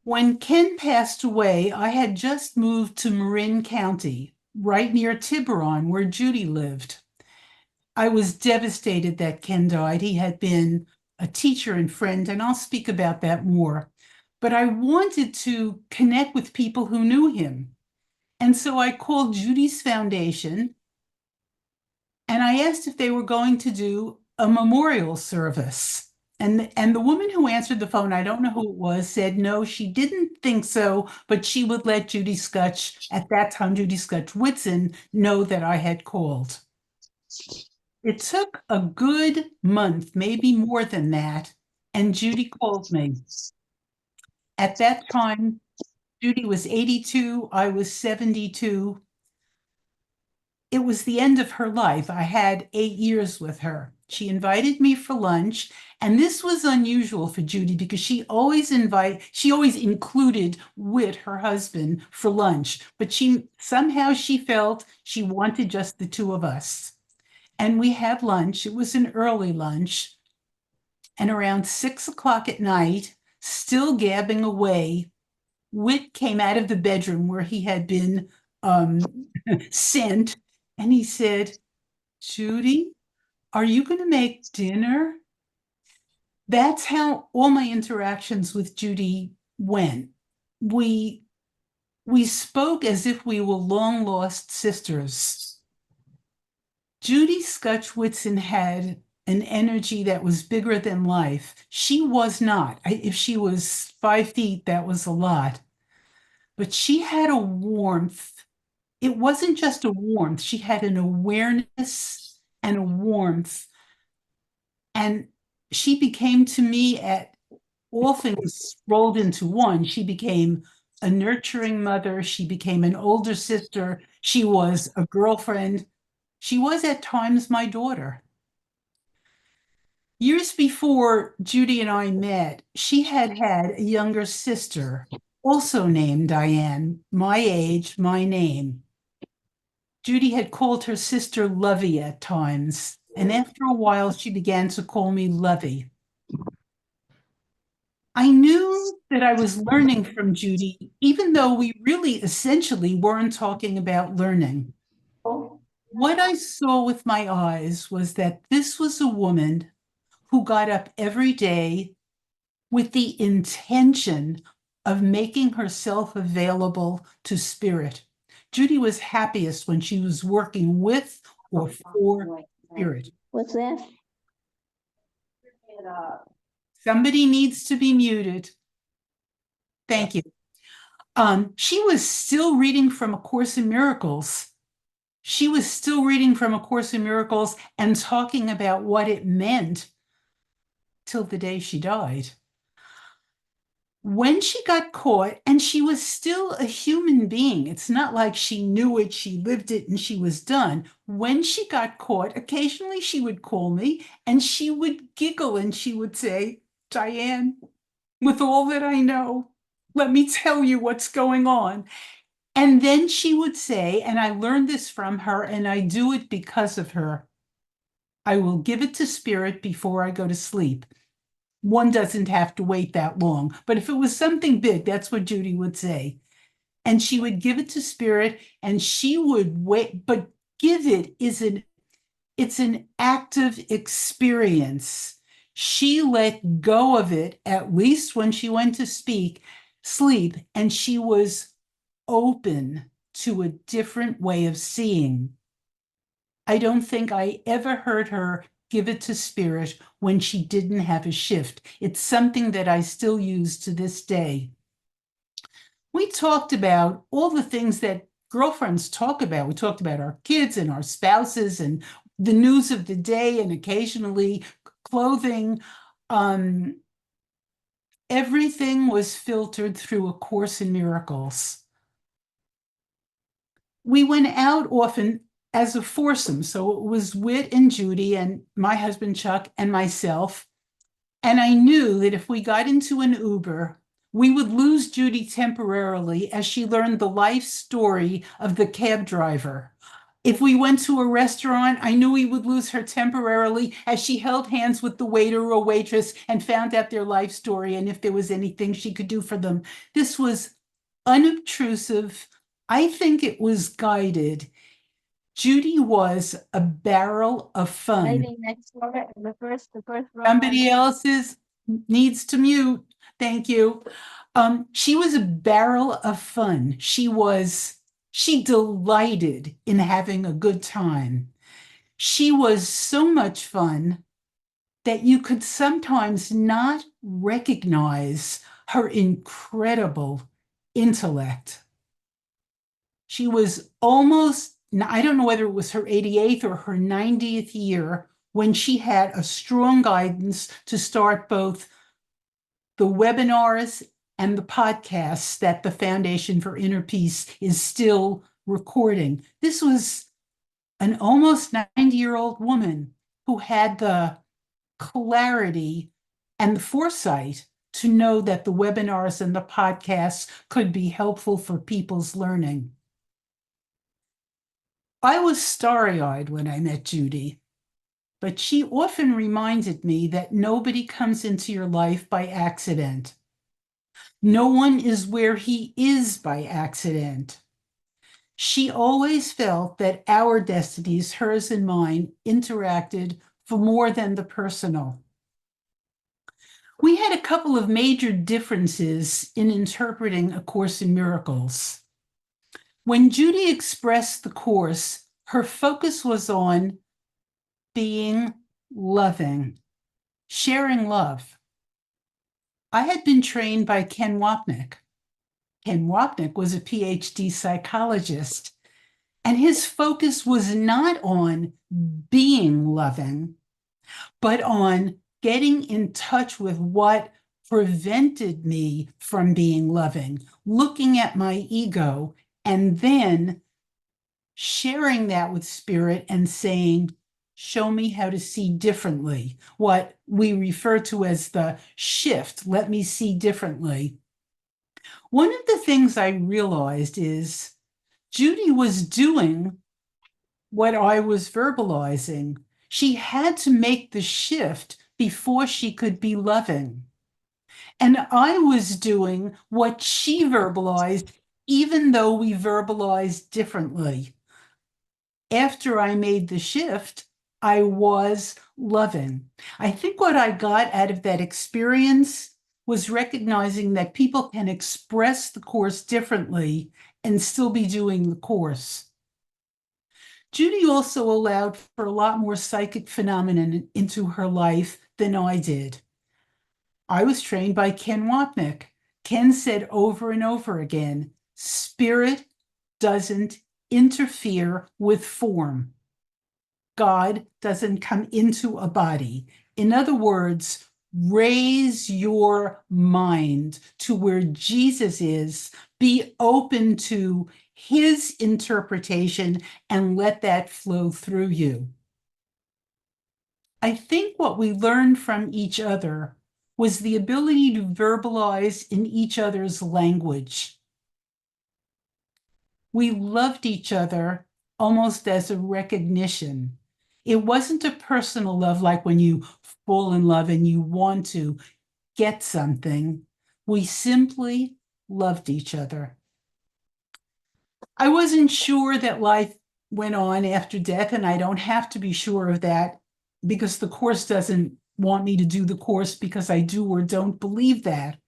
When Ken passed away, I had just moved to Marin County, right near Tiburon, where Judy lived. I was devastated that Ken died. He had been a teacher and friend, and I'll speak about that more. But I wanted to connect with people who knew him. And so I called Judy's Foundation, and I asked if they were going to do a memorial service. And the woman who answered the phone, I don't know who it was, said no, she didn't think so, but she would let Judy Scutch, at that time, Judy Scutch Whitson, know that I had called. It took a good month, maybe more than that, and Judy called me. At that time, Judy was 82, I was 72. It was the end of her life. I had 8 years with her. She invited me for lunch, and this was unusual for Judy because she always included Whit, her husband, for lunch, but somehow she felt she wanted just the two of us. And we had lunch. It was an early lunch. And around 6 o'clock at night, still gabbing away, Whit came out of the bedroom where he had been sent, and he said, "Judy, are you going to make dinner?" That's how all my interactions with Judy went. We spoke as if we were long lost sisters. Judy Scutch Whitson had an energy that was bigger than life. She was not. If she was 5 feet, that was a lot. But she had a warmth. It wasn't just a warmth. She had an awareness and a warmth. And she became to me, at all things rolled into one, she became a nurturing mother. She became an older sister. She was a girlfriend. She was at times my daughter. Years before Judy and I met, she had had a younger sister, also named Diane, my age, my name. Judy had called her sister Lovey at times, and after a while, she began to call me Lovey. I knew that I was learning from Judy, even though we really essentially weren't talking about learning. What I saw with my eyes was that this was a woman who got up every day with the intention of making herself available to spirit. Judy was happiest when she was working with or for spirit. What's that? Somebody needs to be muted. Thank you. She was still reading from A Course in Miracles. She was still reading from A Course in Miracles and talking about what it meant till the day she died. When she got caught, and she was still a human being, it's not like she knew it, she lived it, and she was done. When she got caught, occasionally she would call me and she would giggle and she would say, Diane, with all that I know, let me tell you what's going on. And then she would say, and I learned this from her, and I do it because of her, I will give it to spirit before I go to sleep. One doesn't have to wait that long. But if it was something big, that's what Judy would say. And she would give it to spirit and she would wait, but give it it's an active experience. She let go of it, at least when she went to sleep, and she was open to a different way of seeing. I don't think I ever heard her give it to spirit when she didn't have a shift. It's something that I still use to this day. We talked about all the things that girlfriends talk about. We talked about our kids and our spouses and the news of the day and occasionally clothing. Everything was filtered through A Course in Miracles. We went out often as a foursome. So it was Whit and Judy and my husband, Chuck, and myself. And I knew that if we got into an Uber, we would lose Judy temporarily as she learned the life story of the cab driver. If we went to a restaurant, I knew we would lose her temporarily as she held hands with the waiter or waitress and found out their life story and if there was anything she could do for them. This was unobtrusive. I think it was guided. Judy was a barrel of fun. Maybe next door, the first row. Somebody else's needs to mute. Thank you. She was a barrel of fun. She delighted in having a good time. She was so much fun that you could sometimes not recognize her incredible intellect. She was almost, I don't know whether it was her 88th or her 90th year when she had a strong guidance to start both the webinars and the podcasts that the Foundation for Inner Peace is still recording. This was an almost 90-year-old woman who had the clarity and the foresight to know that the webinars and the podcasts could be helpful for people's learning. I was starry-eyed when I met Judy, but she often reminded me that nobody comes into your life by accident. No one is where he is by accident. She always felt that our destinies, hers and mine, interacted for more than the personal. We had a couple of major differences in interpreting A Course in Miracles. When Judy expressed the Course, her focus was on being loving, sharing love. I had been trained by Ken Wapnick. Ken Wapnick was a Ph.D. psychologist, and his focus was not on being loving, but on getting in touch with what prevented me from being loving, looking at my ego, and then sharing that with spirit and saying, show me how to see differently, what we refer to as the shift, let me see differently. One of the things I realized is Judy was doing what I was verbalizing. She had to make the shift before she could be loving. And I was doing what she verbalized, even though we verbalized differently. After I made the shift, I was loving. I think what I got out of that experience was recognizing that people can express the course differently and still be doing the course. Judy also allowed for a lot more psychic phenomenon into her life than I did. I was trained by Ken Wapnick. Ken said over and over again, spirit doesn't interfere with form. God doesn't come into a body. In other words, raise your mind to where Jesus is, be open to his interpretation, and let that flow through you. I think what we learned from each other was the ability to verbalize in each other's language. We loved each other almost as a recognition. It wasn't a personal love like when you fall in love and you want to get something. We simply loved each other. I wasn't sure that life went on after death, and I don't have to be sure of that because the Course doesn't want me to do the Course because I do or don't believe that.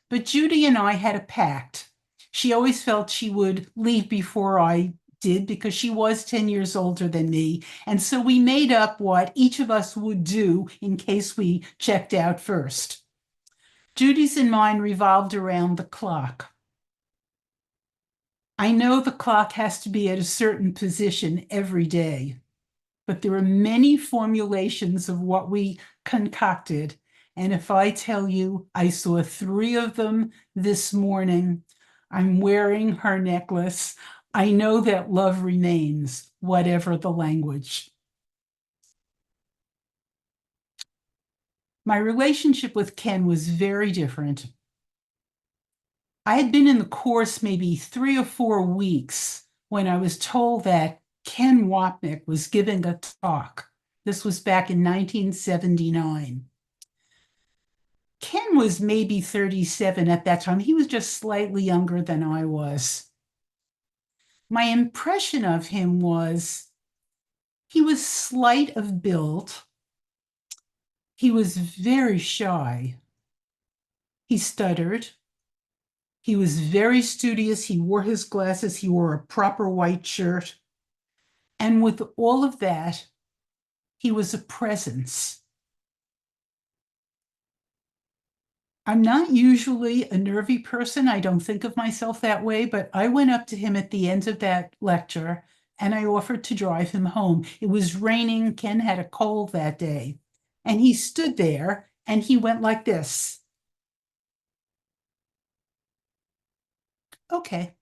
But Judy and I had a pact. She always felt she would leave before I did because she was 10 years older than me. And so we made up what each of us would do in case we checked out first. Judy's and mine revolved around the clock. I know the clock has to be at a certain position every day, but there are many formulations of what we concocted. And if I tell you I saw 3 of them this morning, I'm wearing her necklace, I know that love remains, whatever the language. My relationship with Ken was very different. I had been in the Course maybe 3 or 4 weeks when I was told that Ken Wapnick was giving a talk. This was back in 1979. Ken was maybe 37 at that time. He was just slightly younger than I was. My impression of him was he was slight of build. He was very shy. He stuttered. He was very studious. He wore his glasses. He wore a proper white shirt. And with all of that, he was a presence. I'm not usually a nervy person. I don't think of myself that way, but I went up to him at the end of that lecture and I offered to drive him home. It was raining. Ken had a cold that day. And he stood there and he went like this. Okay.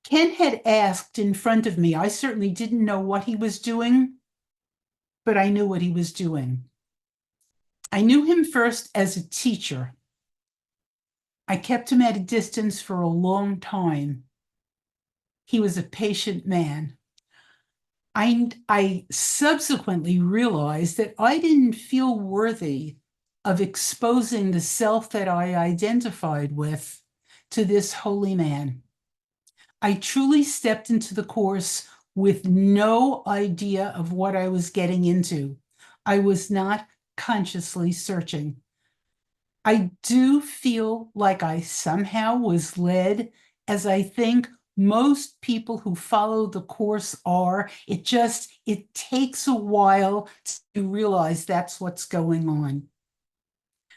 Ken had asked in front of me. I certainly didn't know what he was doing, but I knew what he was doing. I knew him first as a teacher. I kept him at a distance for a long time. He was a patient man. I subsequently realized that I didn't feel worthy of exposing the self that I identified with to this holy man. I truly stepped into the Course with no idea of what I was getting into. I was not consciously searching. I do feel like I somehow was led, as I think most people who follow the Course are. It takes a while to realize that's what's going on.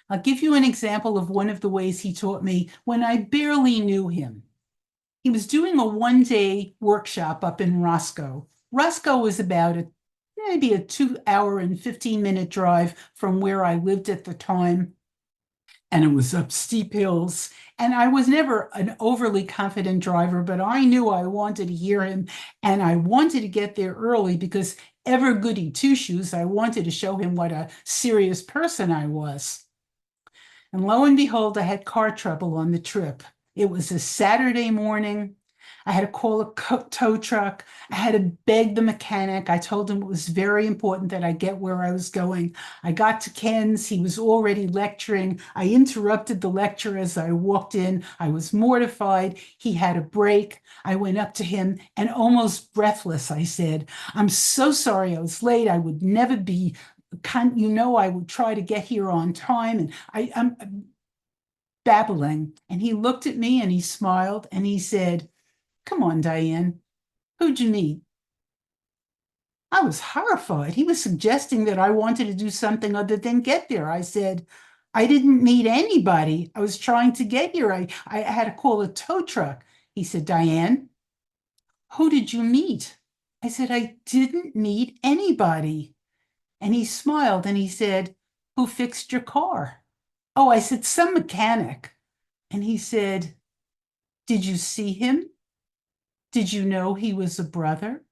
I'll give you an example of one of the ways he taught me when I barely knew him. He was doing a 1-day workshop up in Roscoe. Roscoe was about maybe a 2-hour and 15-minute drive from where I lived at the time. And it was up steep hills. And I was never an overly confident driver, but I knew I wanted to hear him. And I wanted to get there early because ever goody two-shoes, I wanted to show him what a serious person I was. And lo and behold, I had car trouble on the trip. It was a Saturday morning. I had to call a tow truck. I had to beg the mechanic. I told him it was very important that I get where I was going. I got to Ken's. He was already lecturing. I interrupted the lecture as I walked in. I was mortified. He had a break. I went up to him and almost breathless, I said, "I'm so sorry I was late. I would never be, I would try to get here on time." And I'm babbling. And he looked at me and he smiled and he said, "Come on, Diane, who'd you meet?" I was horrified. He was suggesting that I wanted to do something other than get there. I said, "I didn't meet anybody. I was trying to get here. I had to call a tow truck." He said, "Diane, who did you meet?" I said, "I didn't meet anybody." And he smiled and he said, "Who fixed your car?" "Oh," I said, "some mechanic." And he said, "Did you see him? Did you know he was a brother?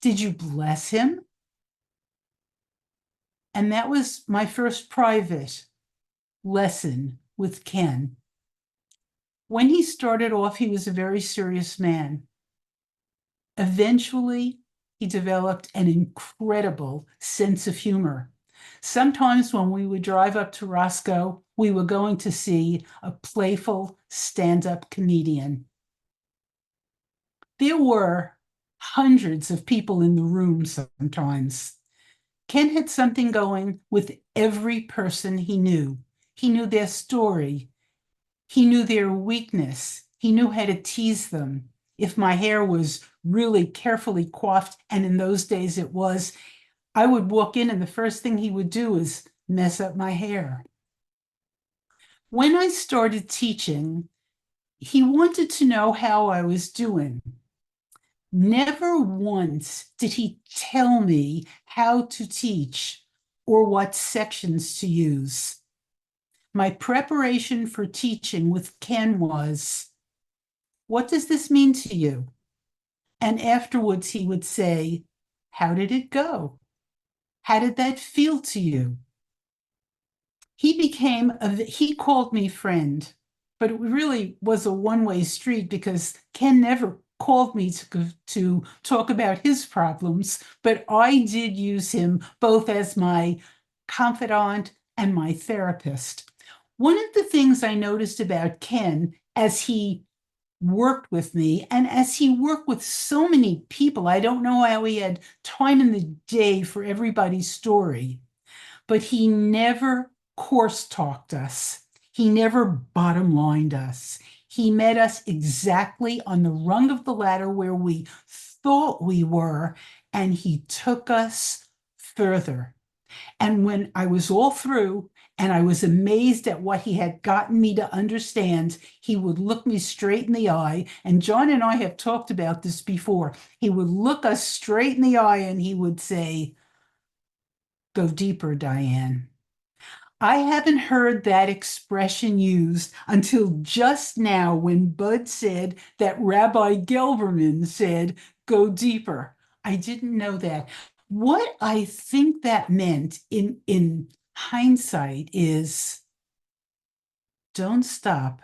Did you bless him?" And that was my first private lesson with Ken. When he started off, he was a very serious man. Eventually, he developed an incredible sense of humor. Sometimes when we would drive up to Roscoe, we were going to see a playful stand-up comedian. There were hundreds of people in the room sometimes. Ken had something going with every person he knew. He knew their story. He knew their weakness. He knew how to tease them. If my hair was really carefully coiffed, and in those days it was, I would walk in and the first thing he would do is mess up my hair. When I started teaching, he wanted to know how I was doing. Never once did he tell me how to teach or what sections to use. My preparation for teaching with Ken was, "What does this mean to you?" And afterwards he would say, "How did it go? How did that feel to you?" He called me friend, but it really was a one-way street because Ken never called me to talk about his problems, but I did use him both as my confidant and my therapist. One of the things I noticed about Ken as he worked with me and as he worked with so many people, I don't know how he had time in the day for everybody's story, but he never course talked us. He never bottom lined us. He met us exactly on the rung of the ladder where we thought we were, and he took us further. And when I was all through and I was amazed at what he had gotten me to understand, he would look me straight in the eye. And John and I have talked about this before. He would look us straight in the eye and he would say, "Go deeper, Diane." I haven't heard that expression used until just now when Bud said that Rabbi Gelberman said, "Go deeper." I didn't know that. What I think that meant in hindsight is don't stop.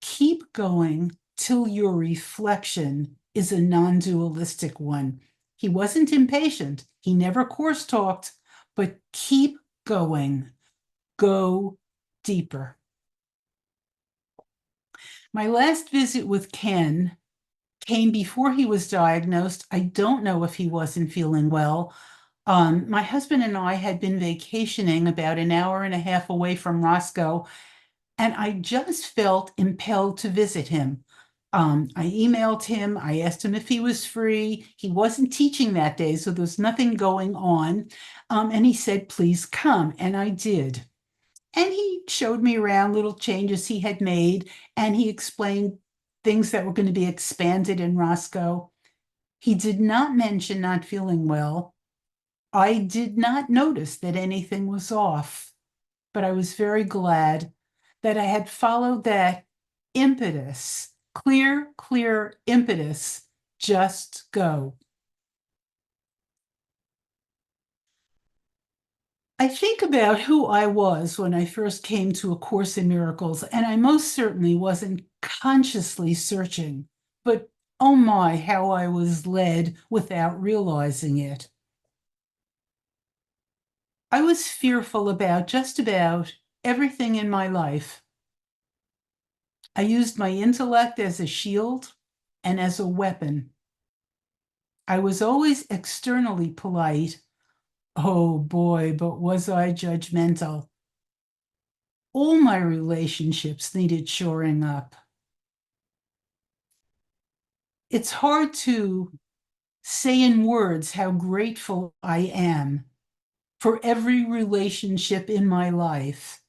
Keep going till your reflection is a non-dualistic one. He wasn't impatient. He never coarse talked, but keep going. Go deeper. My last visit with Ken came before he was diagnosed. I don't know if he wasn't feeling well. My husband and I had been vacationing about an hour and a half away from Roscoe, and I just felt impelled to visit him. I emailed him. I asked him if he was free. He wasn't teaching that day, so there was nothing going on. And he said, "Please come." And I did. And he showed me around little changes he had made, and he explained things that were going to be expanded in Roscoe. He did not mention not feeling well. I did not notice that anything was off, but I was very glad that I had followed that impetus, clear impetus, just go. I think about who I was when I first came to A Course in Miracles, and I most certainly wasn't consciously searching, but oh my, how I was led without realizing it. I was fearful about just about everything in my life. I used my intellect as a shield and as a weapon. I was always externally polite. Oh boy, but was I judgmental. All my relationships needed shoring up. It's hard to say in words how grateful I am for every relationship in my life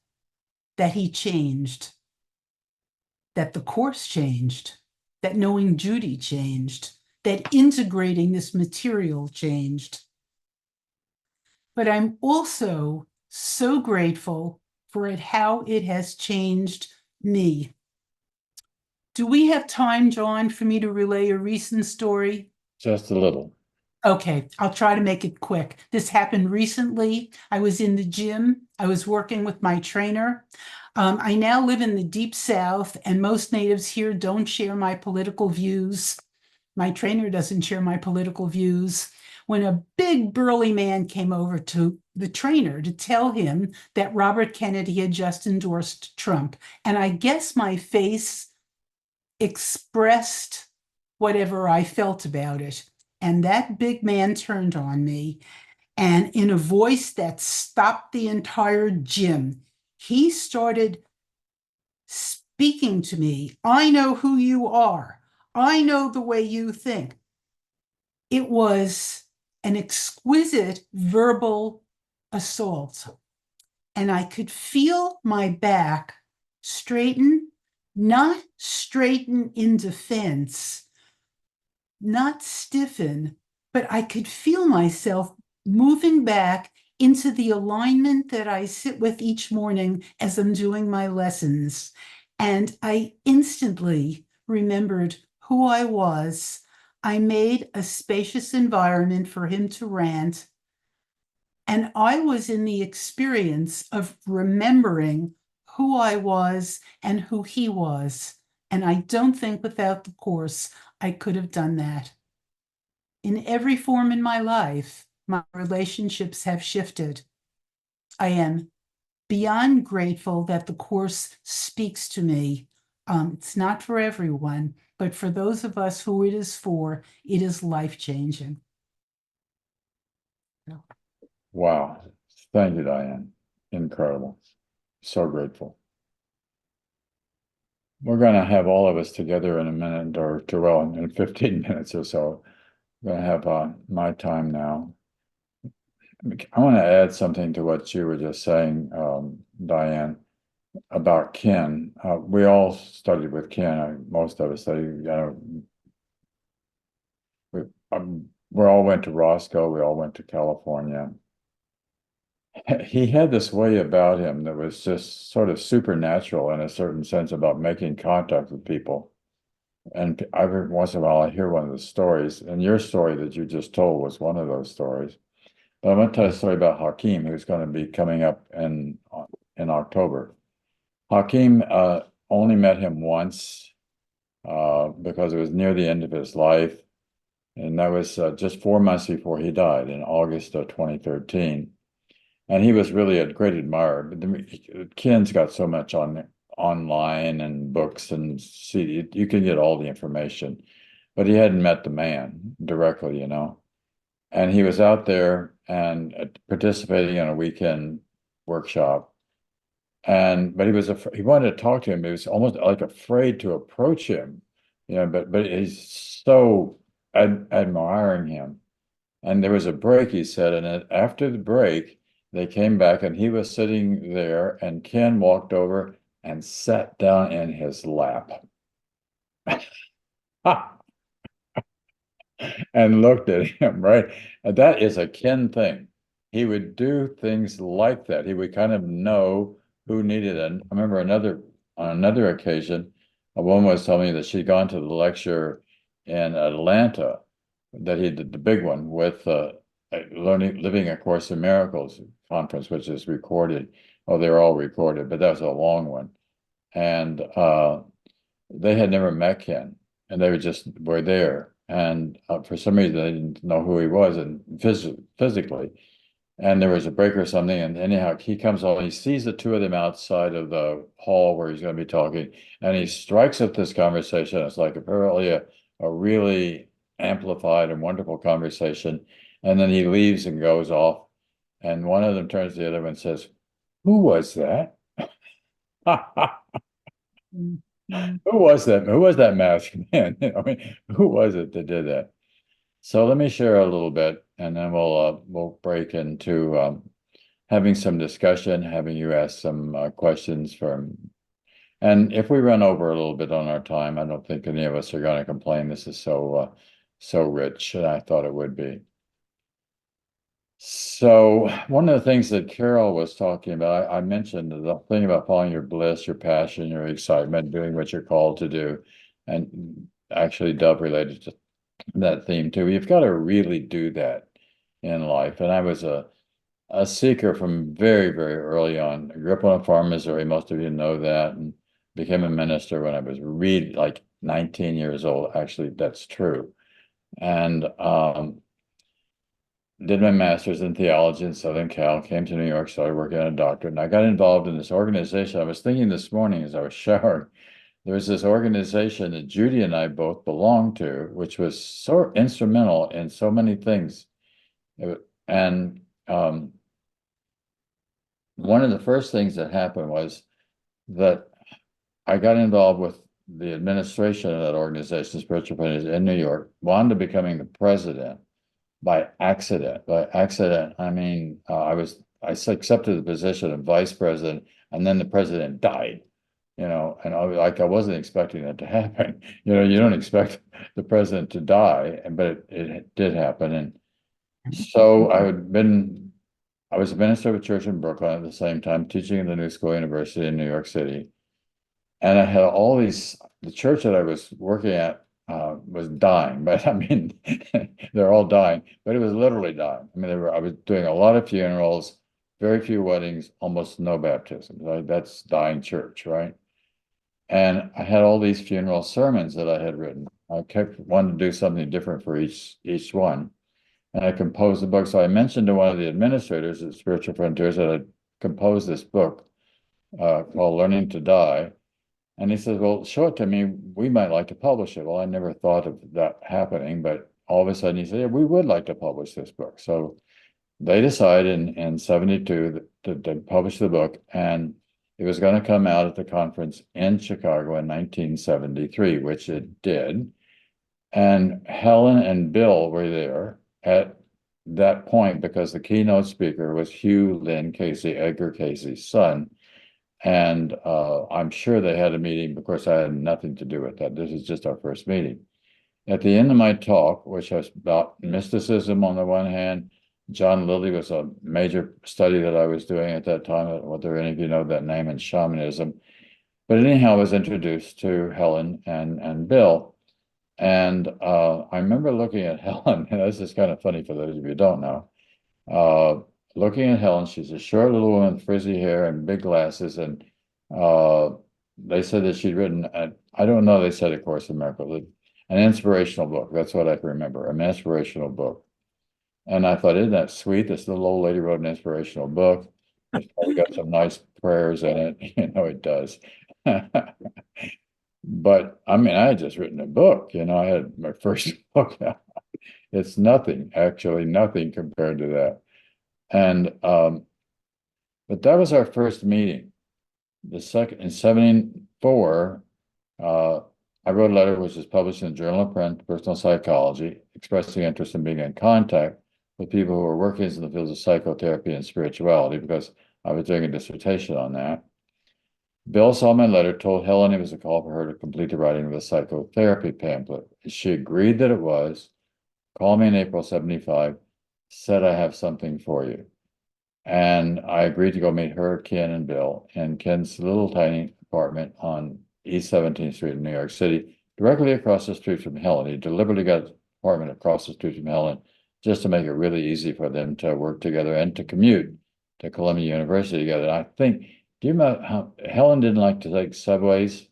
that he changed, that the course changed, that knowing Judy changed, that integrating this material changed. But I'm also so grateful for it, how it has changed me. Do we have time, John, for me to relay a recent story? Just a little. Okay, I'll try to make it quick. This happened recently. I was in the gym. I was working with my trainer. I now live in the deep South, and most natives here don't share my political views. My trainer doesn't share my political views. When a big burly man came over to the trainer to tell him that Robert Kennedy had just endorsed Trump, and I guess my face expressed whatever I felt about it. And that big man turned on me, and in a voice that stopped the entire gym, he started speaking to me. I know who you are. I know the way you think. It was an exquisite verbal assault, and I could feel my back straighten, not straighten in defense, not stiffen, but I could feel myself moving back into the alignment that I sit with each morning as I'm doing my lessons. And I instantly remembered who I was. I made a spacious environment for him to rant. And I was in the experience of remembering who I was and who he was. And I don't think without the course, I could have done that. In every form in my life, my relationships have shifted. I am beyond grateful that the course speaks to me. It's not for everyone, but for those of us who it is for, it is life-changing. Wow. Thank you, Diane. Incredible. So grateful. We're going to have all of us together in a minute or two, well, in 15 minutes or so. We're going to have my time now. I want to add something to what you were just saying, Diane, about kin. We all studied with kin. Most of us studied, we all went to Roscoe. We all went to California. He had this way about him that was just sort of supernatural in a certain sense about making contact with people. And every once in a while, I hear one of the stories, and your story that you just told was one of those stories. But I want to tell a story about Hakeem, who's going to be coming up in October. Hakeem only met him once because it was near the end of his life, and that was just 4 months before he died in August of 2013. And he was really a great admirer. But Ken's got so much online and books and see, you can get all the information. But he hadn't met the man directly, And he was out there and participating in a weekend workshop. But he wanted to talk to him. He was almost like afraid to approach him, but he's so admiring him. And there was a break, he said, and after the break, they came back and he was sitting there and Ken walked over and sat down in his lap and looked at him, right? And that is a Ken thing. He would do things like that. He would kind of know who needed it. I remember on another occasion, a woman was telling me that she'd gone to the lecture in Atlanta, that he did the big one with Living A Course in Miracles conference, which is recorded. Oh, they're all recorded, but that was a long one. And they had never met Ken. and they were there. And for some reason, they didn't know who he was and physically. And there was a break or something. And anyhow, he comes on, he sees the two of them outside of the hall where he's going to be talking. And he strikes up this conversation. It's like apparently a really amplified and wonderful conversation. And then he leaves and goes off. And one of them turns to the other one and says, "Who was that?" Who was that? Who was that masked man? I mean, who was it that did that? So let me share a little bit, and then we'll break into having some discussion, having you ask some questions from. And if we run over a little bit on our time, I don't think any of us are going to complain. This is so rich, and I thought it would be. So one of the things that Carol was talking about, I mentioned the thing about following your bliss, your passion, your excitement, doing what you're called to do, and actually Dove related to that theme too. You've got to really do that in life. And I was a seeker from very, very early on. I grew up on a farm in Missouri. Most of you know that, and became a minister when I was really like 19 years old. Actually, that's true. And did my master's in theology in Southern Cal, came to New York, started working on a doctorate, and I got involved in this organization. I was thinking this morning as I was showering, there was this organization that Judy and I both belonged to, which was so instrumental in so many things. And one of the first things that happened was that I got involved with the administration of that organization, Spiritual Pioneers in New York, wound up becoming the president by accident. By accident, I mean, I accepted the position of vice president, and then the president died. And I wasn't expecting that to happen. You don't expect the president to die, but it did happen. And so I was a minister of a church in Brooklyn at the same time, teaching in the New School University in New York City. And I had the church that I was working at was dying, but I mean, they're all dying, but it was literally dying. I mean, I was doing a lot of funerals, very few weddings, almost no baptisms. Right? That's dying church, right? And I had all these funeral sermons that I had written. I kept wanting to do something different for each one. And I composed the book. So I mentioned to one of the administrators at Spiritual Frontiers that I composed this book called Learning to Die. And he says, "Well, show it to me. We might like to publish it." Well, I never thought of that happening, but all of a sudden he said, "Yeah, we would like to publish this book." So they decided in 72 to publish the book, and it was going to come out at the conference in Chicago in 1973, which it did. And Helen and Bill were there at that point because the keynote speaker was Hugh Lynn Casey, Edgar Casey's son. And I'm sure they had a meeting. Of course, I had nothing to do with that. This is just our first meeting. At the end of my talk, which was about mysticism on the one hand, John Lilly was a major study that I was doing at that time. Whether any of you know that name, and shamanism. But anyhow, I was introduced to Helen and Bill. And I remember looking at Helen, and this is kind of funny for those of you who don't know. Looking at Helen, she's a short little woman with frizzy hair and big glasses. And they said that she'd written, I don't know, they said A Course in Miracles, an inspirational book. That's what I can remember, an inspirational book. And I thought, isn't that sweet? This little old lady wrote an inspirational book. It's probably got some nice prayers in it. It does. But I mean, I had just written a book. I had my first book out. It's nothing, actually, nothing compared to that. And but that was our first meeting. The second in 74, I wrote a letter which was published in the Journal of Personal Psychology, expressing interest in being in contact with people who were working in the fields of psychotherapy and spirituality, because I was doing a dissertation on that. Bill saw my letter, told Helen it was a call for her to complete the writing of a psychotherapy pamphlet. She agreed that it was, called me in April 75, said, "I have something for you." And I agreed to go meet her, Ken, and Bill in Ken's little tiny apartment on East 17th Street in New York City, directly across the street from Helen. He deliberately got an apartment across the street from Helen just to make it really easy for them to work together and to commute to Columbia University together. And I think, do you remember how Helen didn't like to take subways?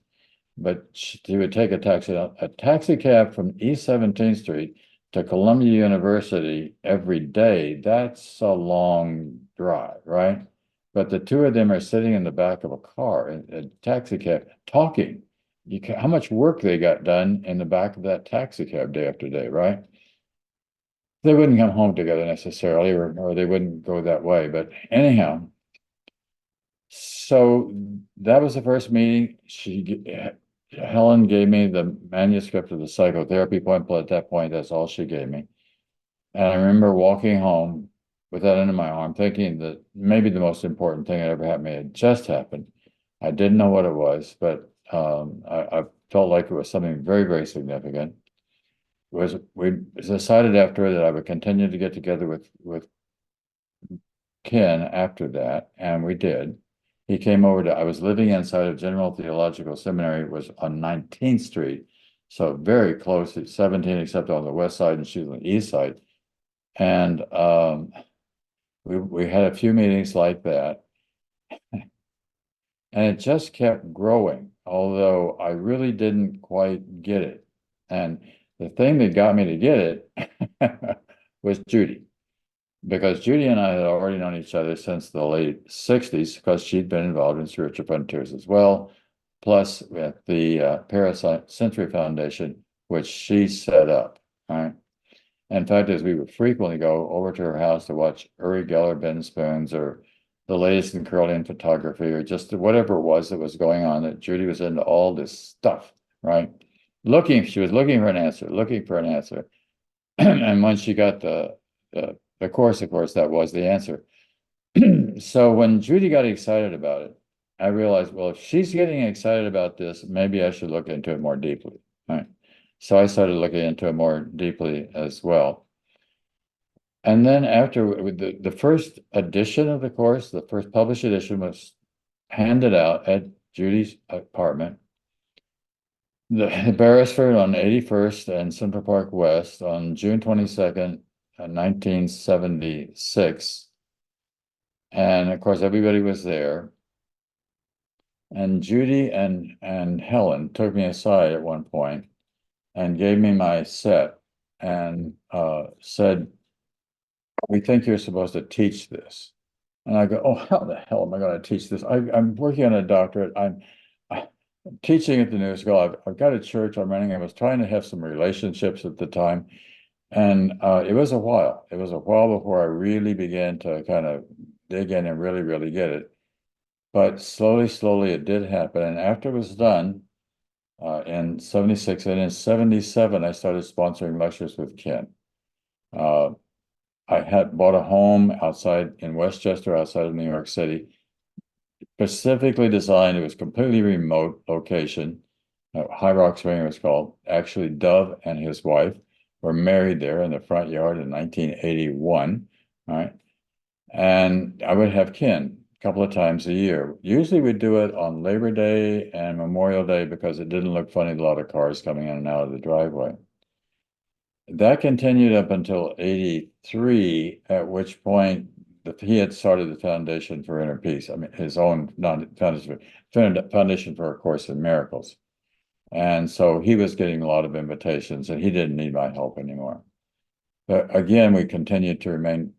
but she would take a taxi cab from East 17th Street to Columbia University every day. That's a long drive, right? But the two of them are sitting in the back of a car, a taxi cab, talking. How much work they got done in the back of that taxi cab day after day, right? They wouldn't come home together necessarily, or they wouldn't go that way. But anyhow, so that was the first meeting. Helen gave me the manuscript of the psychotherapy pamphlet. At that point, that's all she gave me. And I remember walking home with that under my arm, thinking that maybe the most important thing that ever happened to me had just happened. I didn't know what it was, but I felt like it was something very, very significant. We decided after that I would continue to get together with Ken after that, and we did. He came over I was living inside of General Theological Seminary. It was on 19th Street, so very close to 17, except on the west side, and she was on the east side. And we had a few meetings like that, and it just kept growing, although I really didn't quite get it. And the thing that got me to get it was Judy, because Judy and I had already known each other since the late 60s, because she'd been involved in Spiritual Frontiers as well, plus with the Century Foundation, which she set up, right? In fact, as we would frequently go over to her house to watch Uri Geller Ben Spoons, or the latest in Curlian photography, or just whatever it was that was going on, that Judy was into all this stuff, right? She was looking for an answer. And when she got the course, of course, that was the answer. So when Judy got excited about it, I realized, well, if she's getting excited about this, maybe I should look into it more deeply, right? So I started looking into it more deeply as well. And then after the first edition of the course, the first published edition, was handed out at Judy's apartment, the Beresford on 81st and Central Park West, on June 22nd, 1976. And of course, everybody was there. And Judy and Helen took me aside at one point and gave me my set and said, "We think you're supposed to teach this." And I go, "Oh, how the hell am I going to teach this? I'm working on a doctorate. I'm teaching at the new school. I've got a church I'm running. I was trying to have some relationships at the time. And it was a while. It was a while before I really began to kind of dig in and really, really get it. But slowly, it did happen. And after it was done in 76 and in 77, I started sponsoring lectures with Ken. I had bought a home outside in Westchester, outside of New York City, specifically designed. It was completely remote location. High Rock Spring, it was called. Actually, Dove and his wife were married there in the front yard in 1981, right? And I would have Ken a couple of times a year. Usually we'd do it on Labor Day and Memorial Day because it didn't look funny, a lot of cars coming in and out of the driveway. That continued up until 83, at which point he had started the Foundation for Inner Peace. I mean, his own Foundation for A Course in Miracles. And so he was getting a lot of invitations, and he didn't need my help anymore. But again, we continued to remain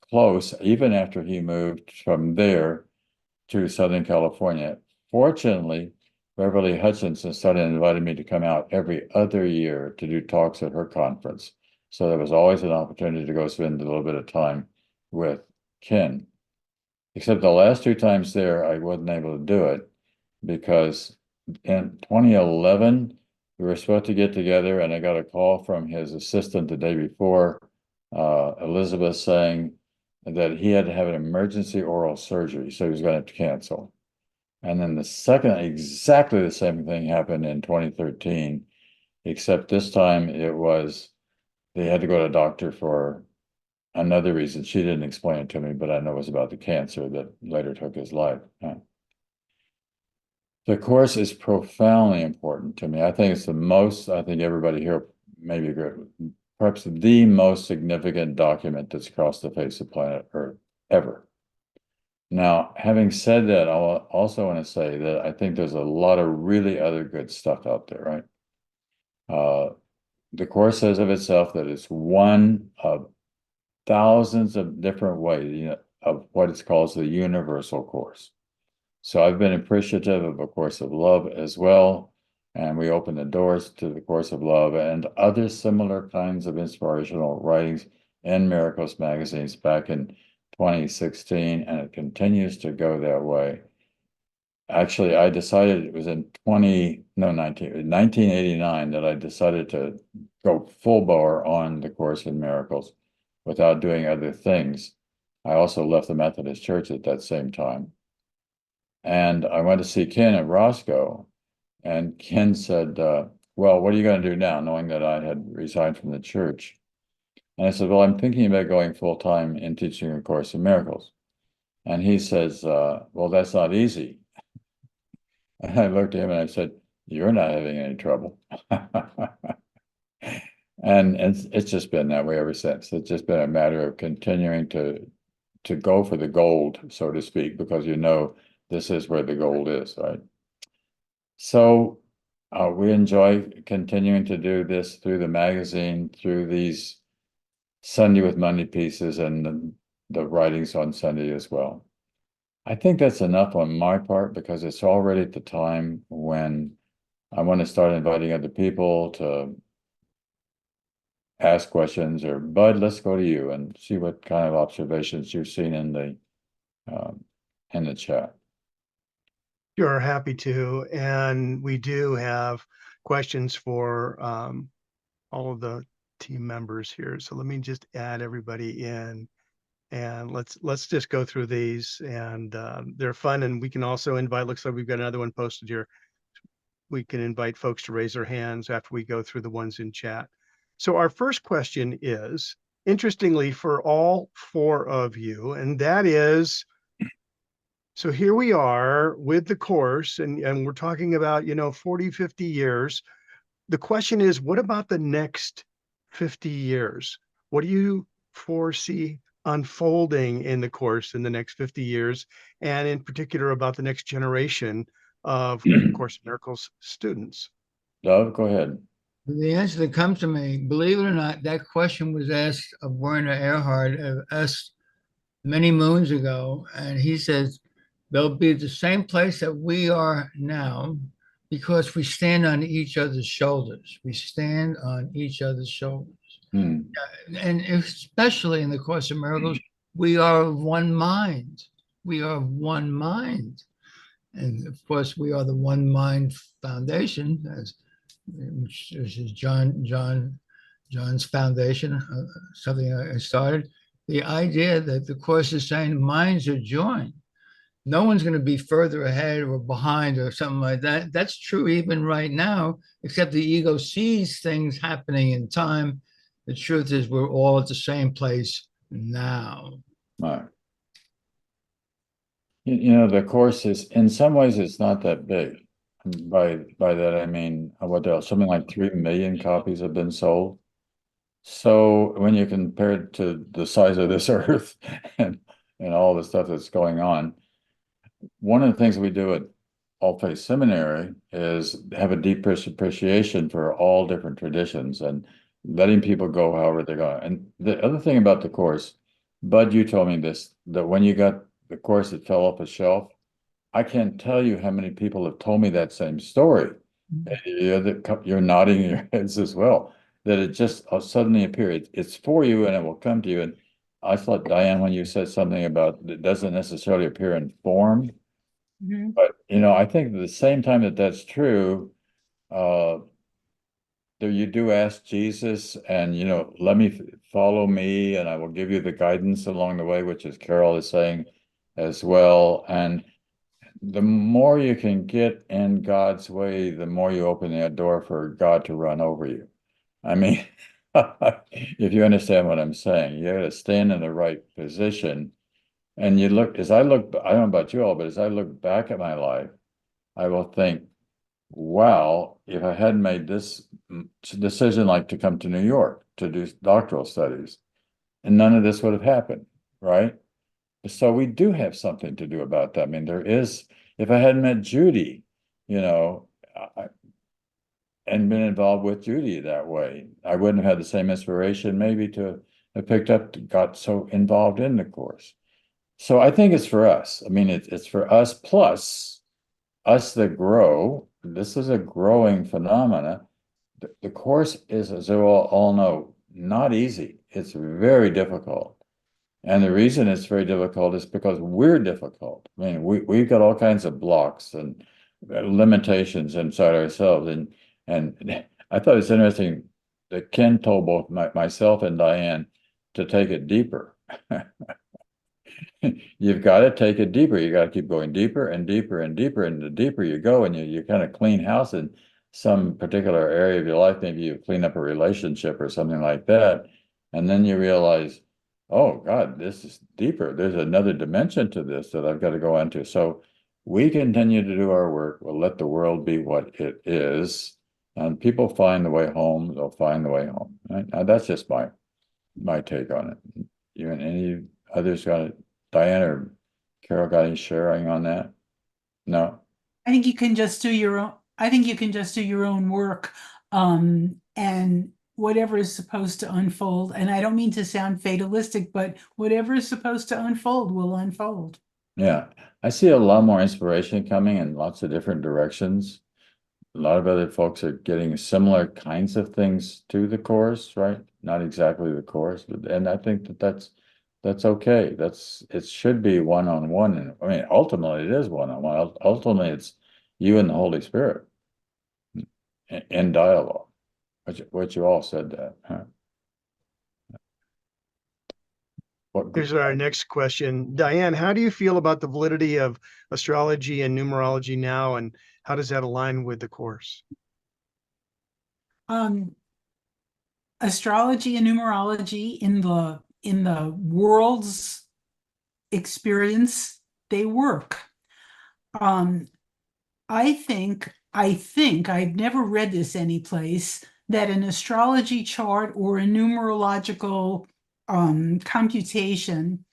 close, even after he moved from there to Southern California. Fortunately, Beverly Hutchinson started inviting me to come out every other year to do talks at her conference. So there was always an opportunity to go spend a little bit of time with Ken. Except the last two times there, I wasn't able to do it because in 2011, we were supposed to get together, and I got a call from his assistant the day before, Elizabeth, saying that he had to have an emergency oral surgery, so he was going to have to cancel. And then exactly the same thing happened in 2013, except this time they had to go to a doctor for another reason. She didn't explain it to me, but I know it was about the cancer that later took his life. The course is profoundly important to me. I think everybody here maybe agree, perhaps the most significant document that's crossed the face of planet Earth, ever. Now, having said that, I also want to say that I think there's a lot of really other good stuff out there, right? The course says of itself that it's one of thousands of different ways, of what it's called the universal course. So I've been appreciative of A Course of Love as well. And we opened the doors to the Course of Love and other similar kinds of inspirational writings in Miracles magazines back in 2016, and it continues to go that way. Actually, I decided it was in 1989 that I decided to go full bore on the Course in Miracles without doing other things. I also left the Methodist Church at that same time. And I went to see Ken at Roscoe, and Ken said, well, what are you going to do now, knowing that I had resigned from the church? And I said, well, I'm thinking about going full-time in teaching A Course in Miracles. And he says, well, that's not easy. And I looked at him and I said, you're not having any trouble. And it's just been that way ever since. It's just been a matter of continuing to go for the gold, so to speak, because this is where the gold is, right? So we enjoy continuing to do this through the magazine, through these Sunday with Monday pieces and the writings on Sunday as well. I think that's enough on my part because it's already at the time when I want to start inviting other people to ask questions, or Bud, let's go to you and see what kind of observations you've seen in the chat. Sure, happy to. And we do have questions for all of the team members here. So let me just add everybody in, and let's just go through these. And they're fun, and we can also invite. Looks like we've got another one posted here. We can invite folks to raise their hands after we go through the ones in chat. So our first question is, interestingly, for all four of you, and that is, so here we are with the course, and we're talking about, 40, 50 years. The question is, what about the next 50 years? What do you foresee unfolding in the course in the next 50 years? And in particular about the next generation of Course in Miracles students? Dove, go ahead. The answer that comes to me, believe it or not, that question was asked of Werner Erhard of us many moons ago. And he says, they'll be the same place that we are now because we stand on each other's shoulders. We stand on each other's shoulders. Hmm. And especially in the Course of Miracles, we are of one mind. We are of one mind. And of course, we are the One Mind Foundation, which is John's foundation, something I started. The idea that the Course is saying minds are joined. No one's going to be further ahead or behind or something like that. That's true even right now, except the ego sees things happening in time. The truth is we're all at the same place now. Right. The course is, in some ways, it's not that big. By that, I mean, what else? Something like 3 million copies have been sold. So when you compare it to the size of this earth and all the stuff that's going on, one of the things we do at All Faith Seminary is have a deep appreciation for all different traditions and letting people go however they're going. And the other thing about the course, Bud, you told me this, that when you got the course that fell off a shelf, I can't tell you how many people have told me that same story. You're nodding your heads as well, that it just suddenly appeared. It's for you and it will come to you. And I thought, Diane, when you said something about it doesn't necessarily appear in form, but I think at the same time that that's true, there you do ask Jesus, and let me follow me, and I will give you the guidance along the way, which is Carol is saying as well. And the more you can get in God's way, the more you open that door for God to run over you. I mean, if you understand what I'm saying, you got to stand in the right position. And I don't know about you all, but as I look back at my life, I will think, wow, if I hadn't made this decision, like to come to New York to do doctoral studies, and none of this would have happened, right? So we do have something to do about that. I mean, there is, if I hadn't met Judy, you know, and been involved with Judy that way, I wouldn't have had the same inspiration maybe to have picked up, got so involved in the course. So I think it's for us. I mean, it's for us plus us that grow. This is a growing phenomena. The course is, as you all know, not easy. It's very difficult. And the reason it's very difficult is because we're difficult. I mean, we've got all kinds of blocks and limitations inside ourselves. And I thought it's interesting that Ken told both myself and Diane to take it deeper. You've got to take it deeper. You got to keep going deeper and deeper and deeper. And the deeper you go, and you kind of clean house in some particular area of your life, maybe you clean up a relationship or something like that. And then you realize, oh God, this is deeper. There's another dimension to this that I've got to go into. So we continue to do our work. We'll let the world be what it is. And people find the way home, they'll find the way home. Right? Now, that's just my take on it. You and any others got it? Diane or Carol got any sharing on that? No? I think you can just do your own, I think you can just do your own work, and whatever is supposed to unfold. And I don't mean to sound fatalistic, but whatever is supposed to unfold will unfold. Yeah. I see a lot more inspiration coming in lots of different directions. A lot of other folks are getting similar kinds of things to the course, right? Not exactly the course, but and I think that's okay. It should be one-on-one. And I mean, ultimately it is one-on-one. Ultimately, it's you and the Holy Spirit in dialogue. What you all said that, huh? Here's our next question. Diane, how do you feel about the validity of astrology and numerology now, and how does that align with the course? Astrology and numerology in the world's experience, they work. I think I've never read this anyplace that an astrology chart or a numerological computation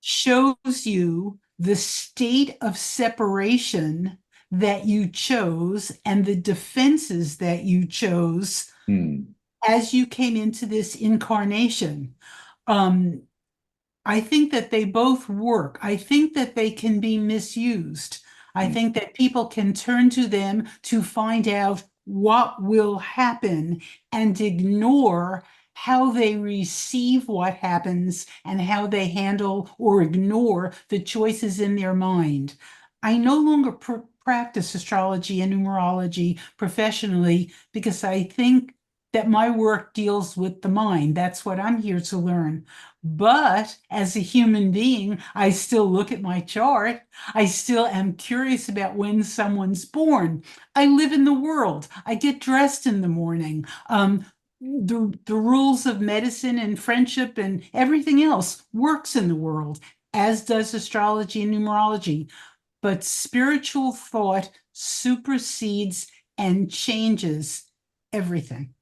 shows you the state of separation that you chose and the defenses that you chose as you came into this incarnation. I think that they both work. I think that they can be misused. I think that people can turn to them to find out what will happen and ignore how they receive what happens and how they handle or ignore the choices in their mind. I no longer practice astrology and numerology professionally because I think that my work deals with the mind. That's what I'm here to learn. But as a human being, I still look at my chart. I still am curious about when someone's born. I live in the world. I get dressed in the morning. The rules of medicine and friendship and everything else works in the world, as does astrology and numerology. But spiritual thought supersedes and changes everything.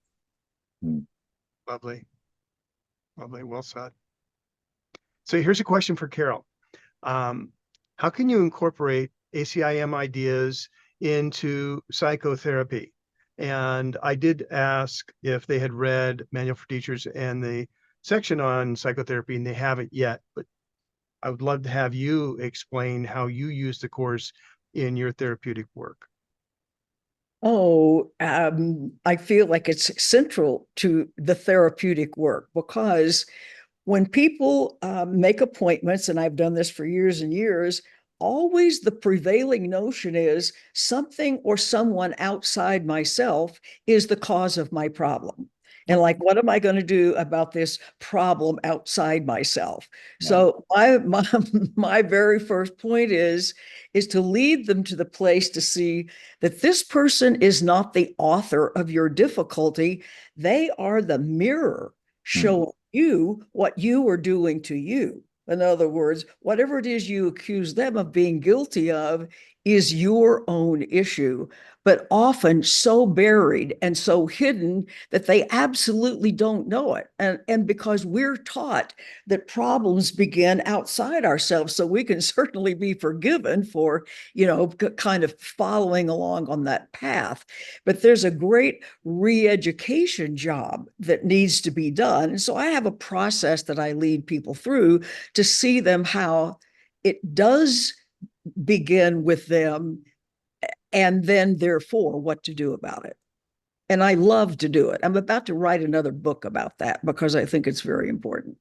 Lovely. Lovely. Well said. So here's a question for Carol. How can you incorporate ACIM ideas into psychotherapy? And I did ask if they had read Manual for Teachers and the section on psychotherapy, and they haven't yet, but I would love to have you explain how you use the course in your therapeutic work. Oh, I feel like it's central to the therapeutic work because when people make appointments, and I've done this for years and years, always the prevailing notion is something or someone outside myself is the cause of my problem. And like, what am I going to do about this problem outside myself? Yeah. So my very first point is to lead them to the place to see that this person is not the author of your difficulty. They are the mirror showing you what you are doing to you. In other words, whatever it is you accuse them of being guilty of is your own issue, but often so buried and so hidden that they absolutely don't know it. And because we're taught that problems begin outside ourselves, so we can certainly be forgiven for, kind of following along on that path. But there's a great re-education job that needs to be done. And so I have a process that I lead people through to see them how it does begin with them, and then therefore what to do about it. And I love to do it. I'm about to write another book about that because I think it's very important.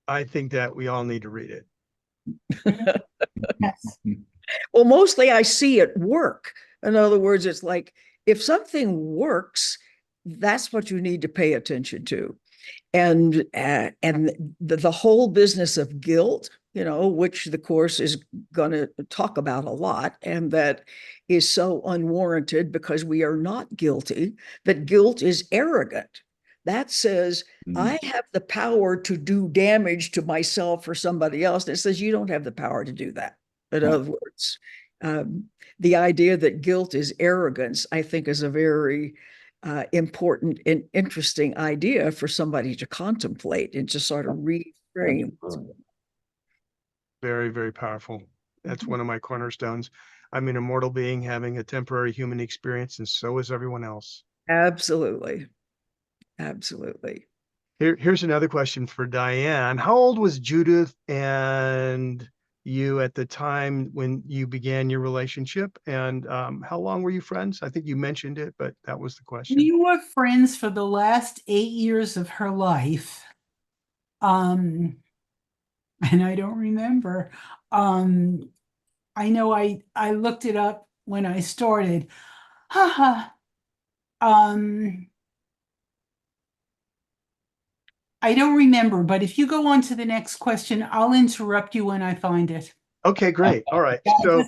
I think that we all need to read it. Yes. Well, mostly I see it work. In other words, it's like if something works, that's what you need to pay attention to. And the whole business of guilt, which the course is going to talk about a lot, and that is so unwarranted because we are not guilty, that guilt is arrogant. That says, I have the power to do damage to myself or somebody else. And it says, you don't have the power to do that. In other words, um, the idea that guilt is arrogance, I think, is a very important and interesting idea for somebody to contemplate and to sort of reframe. Very, very powerful. That's one of my cornerstones. I'm an immortal being having a temporary human experience, and so is everyone else. Absolutely. Absolutely. Here's another question for Diane. How old was Judith and you at the time when you began your relationship? And how long were you friends? I think you mentioned it, but that was the question. We were friends for the last 8 years of her life. And I don't remember. I know I looked it up when I started. Haha. I don't remember, but if you go on to the next question, I'll interrupt you when I find it. Okay, great. All right. So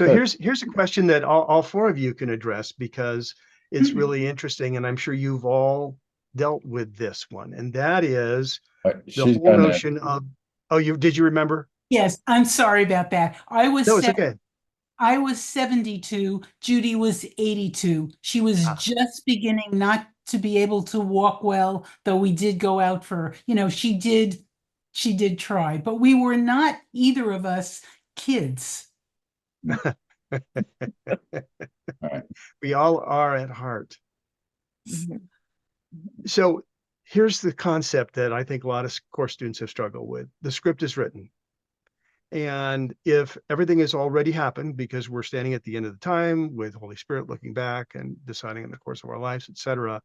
here's a question that all four of you can address because it's really interesting, and I'm sure you've all dealt with this one, and that is the She's whole notion of, did you remember? Yes, I'm sorry about that. No, it's okay. I was 72, Judy was 82. She was just beginning not to be able to walk well, though we did go out for, she did try, but we were not either of us kids. We all are at heart. Mhm. So here's the concept that I think a lot of course students have struggled with. The script is written. And if everything has already happened because we're standing at the end of the time with Holy Spirit looking back and deciding on the course of our lives, etc.,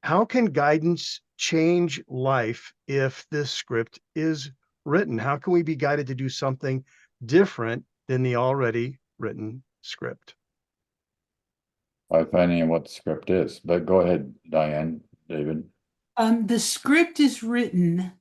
how can guidance change life if this script is written? How can we be guided to do something different than the already written script? By finding out what the script is. But go ahead, Diane, David. The script is written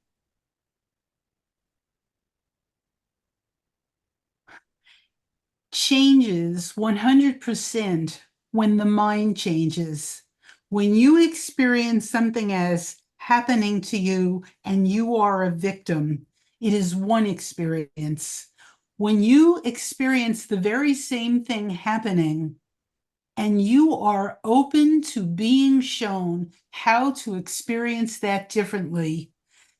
changes 100% when the mind changes. When you experience something as happening to you and you are a victim, it is one experience. When you experience the very same thing happening and you are open to being shown how to experience that differently,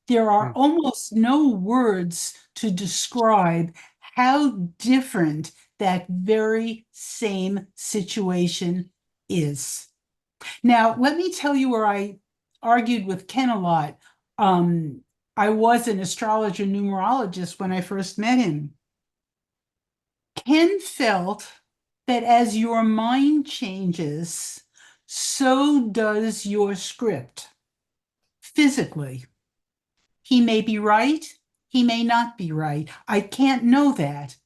there are almost no words to describe how different that very same situation is. Now, let me tell you where I argued with Ken a lot. I was an astrologer numerologist when I first met him. Ken felt that as your mind changes, so does your script physically. He may be right, he may not be right. I can't know that.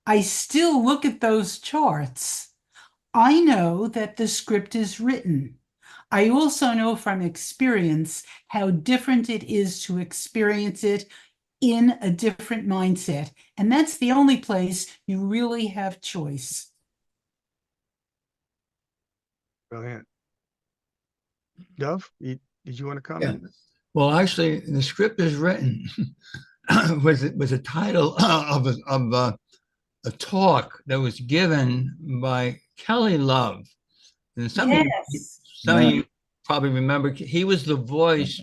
I still look at those charts. I know that the script is written. I also know from experience how different it is to experience it in a different mindset. And that's the only place you really have choice. Brilliant. Dove, did you want to comment? Yeah. Well, actually, the script is written was a title of a talk that was given by Kelly Love. And some of you probably remember, he was the voice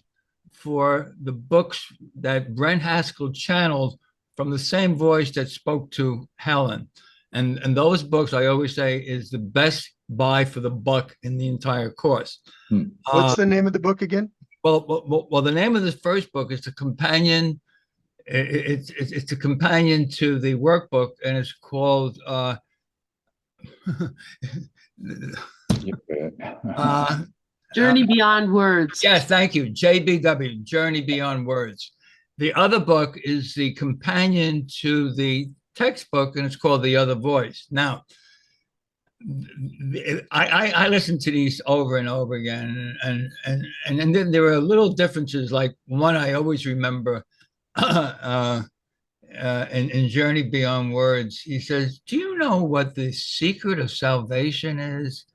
for the books that Brent Haskell channeled from the same voice that spoke to Helen. And those books, I always say, is the best buy for the buck in the entire course. What's the name of the book again? Well, the name of the first book is the companion. It's a companion to the workbook, and it's called Journey Beyond Words. Yes, thank you. JBW, Journey Beyond Words. The other book is the companion to the textbook, and it's called The Other Voice. Now, I listened to these over and over again, and then there were little differences. Like one I always remember in Journey Beyond Words, he says, "Do you know what the secret of salvation is?"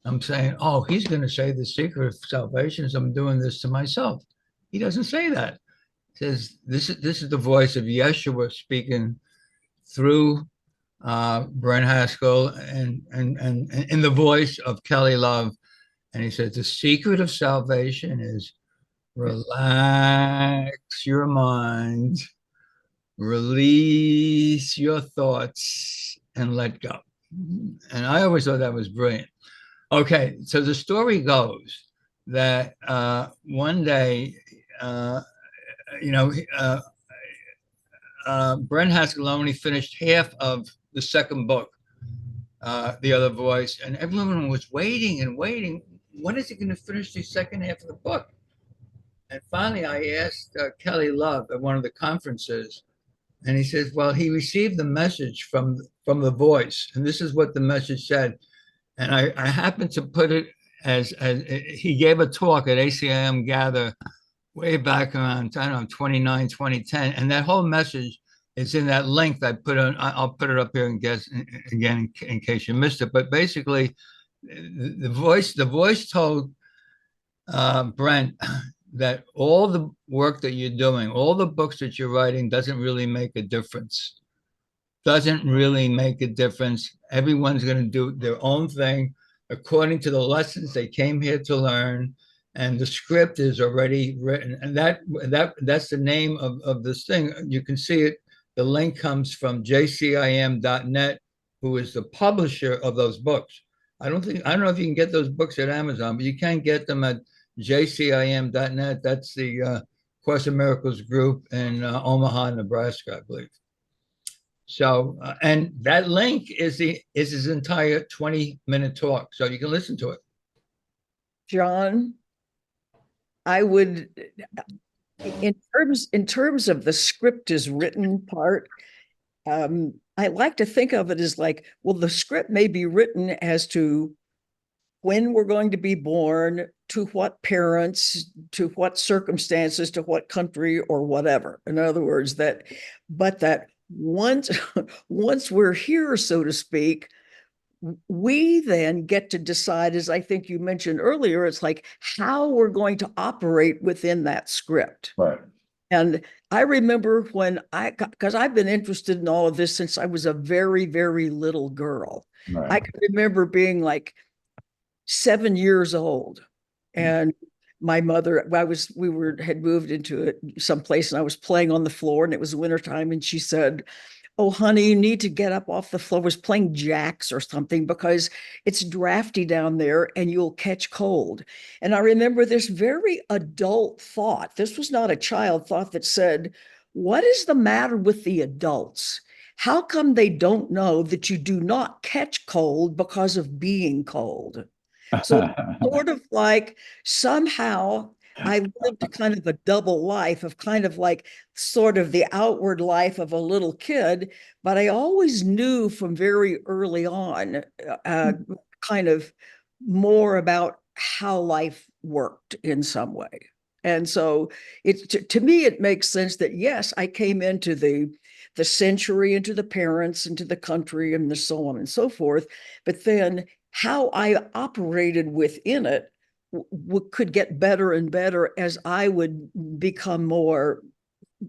I'm saying, "Oh, he's going to say the secret of salvation is I'm doing this to myself." He doesn't say that. He says, "This is the voice of Yeshua speaking through Brent Haskell and in the voice of Kelly Love." And he says, "The secret of salvation is relax your mind, release your thoughts, and let go." And I always thought that was brilliant. Okay, so the story goes that one day, Brent Haskell only finished half of the second book, The Other Voice, and everyone was waiting and waiting. When is he going to finish the second half of the book? And finally, I asked Kelly Love at one of the conferences, and he says, "Well, he received the message from the voice, and this is what the message said." And I happened to put it as he gave a talk at ACIM Gather way back around, I don't know, 29, 2010. And that whole message is in that link that I put on. I'll put it up here and guess again in case you missed it. But basically, the voice told Brent that all the work that you're doing, all the books that you're writing doesn't really make a difference. Doesn't really make a difference. Everyone's going to do their own thing according to the lessons they came here to learn, and the script is already written. And that's the name of this thing. You can see it. The link comes from jcim.net, who is the publisher of those books. I don't know if you can get those books at Amazon, but you can get them at jcim.net. That's the Course in Miracles group in Omaha, Nebraska, I believe. So, and that link is his entire 20-minute talk, so you can listen to it. John, I would, in terms of the script is written part, I like to think of it as like, well, the script may be written as to when we're going to be born, to what parents, to what circumstances, to what country, or whatever. In other words, that once we're here, so to speak, we then get to decide, as I think you mentioned earlier, it's like how we're going to operate within that script. Right. And I remember because I've been interested in all of this since I was a very, very little girl. Right. I can remember being like 7 years old, and my mother, had moved into some place, and I was playing on the floor, and it was wintertime, and she said, "Oh, honey, you need to get up off the floor." I was playing jacks or something because it's drafty down there and you'll catch cold. And I remember this very adult thought. This was not a child thought that said, what is the matter with the adults? How come they don't know that you do not catch cold because of being cold? So sort of like somehow I lived kind of a double life of kind of like sort of the outward life of a little kid, but I always knew from very early on kind of more about how life worked in some way. And so to me, it makes sense that yes, I came into the century, into the parents, into the country, and the so on and so forth. But then how I operated within it could get better and better as I would become more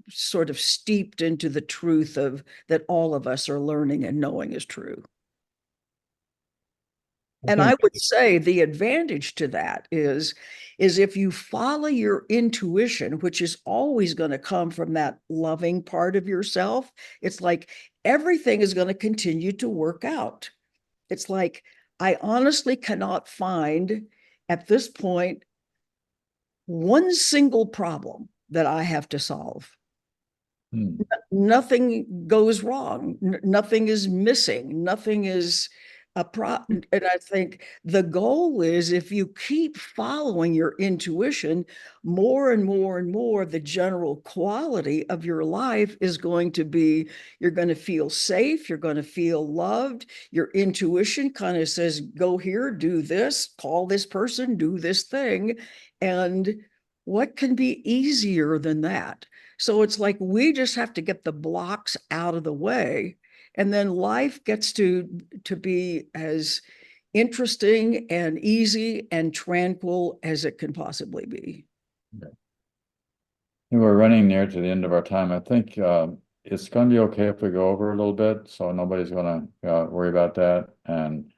sort of steeped into the truth of that all of us are learning and knowing is true. And I would say the advantage to that is if you follow your intuition, which is always going to come from that loving part of yourself, it's like everything is going to continue to work out. It's like, I honestly cannot find at this point one single problem that I have to solve. Hmm. Nothing goes wrong. Nothing is missing. Nothing is a problem. And I think the goal is, if you keep following your intuition, more and more and more, the general quality of your life is going to be, you're going to feel safe. You're going to feel loved. Your intuition kind of says, go here, do this, call this person, do this thing. And what can be easier than that? So it's like we just have to get the blocks out of the way, and then life gets to be as interesting and easy and tranquil as it can possibly be. We're running near to the end of our time. I think it's going to be okay if we go over a little bit, so nobody's going to worry about that. And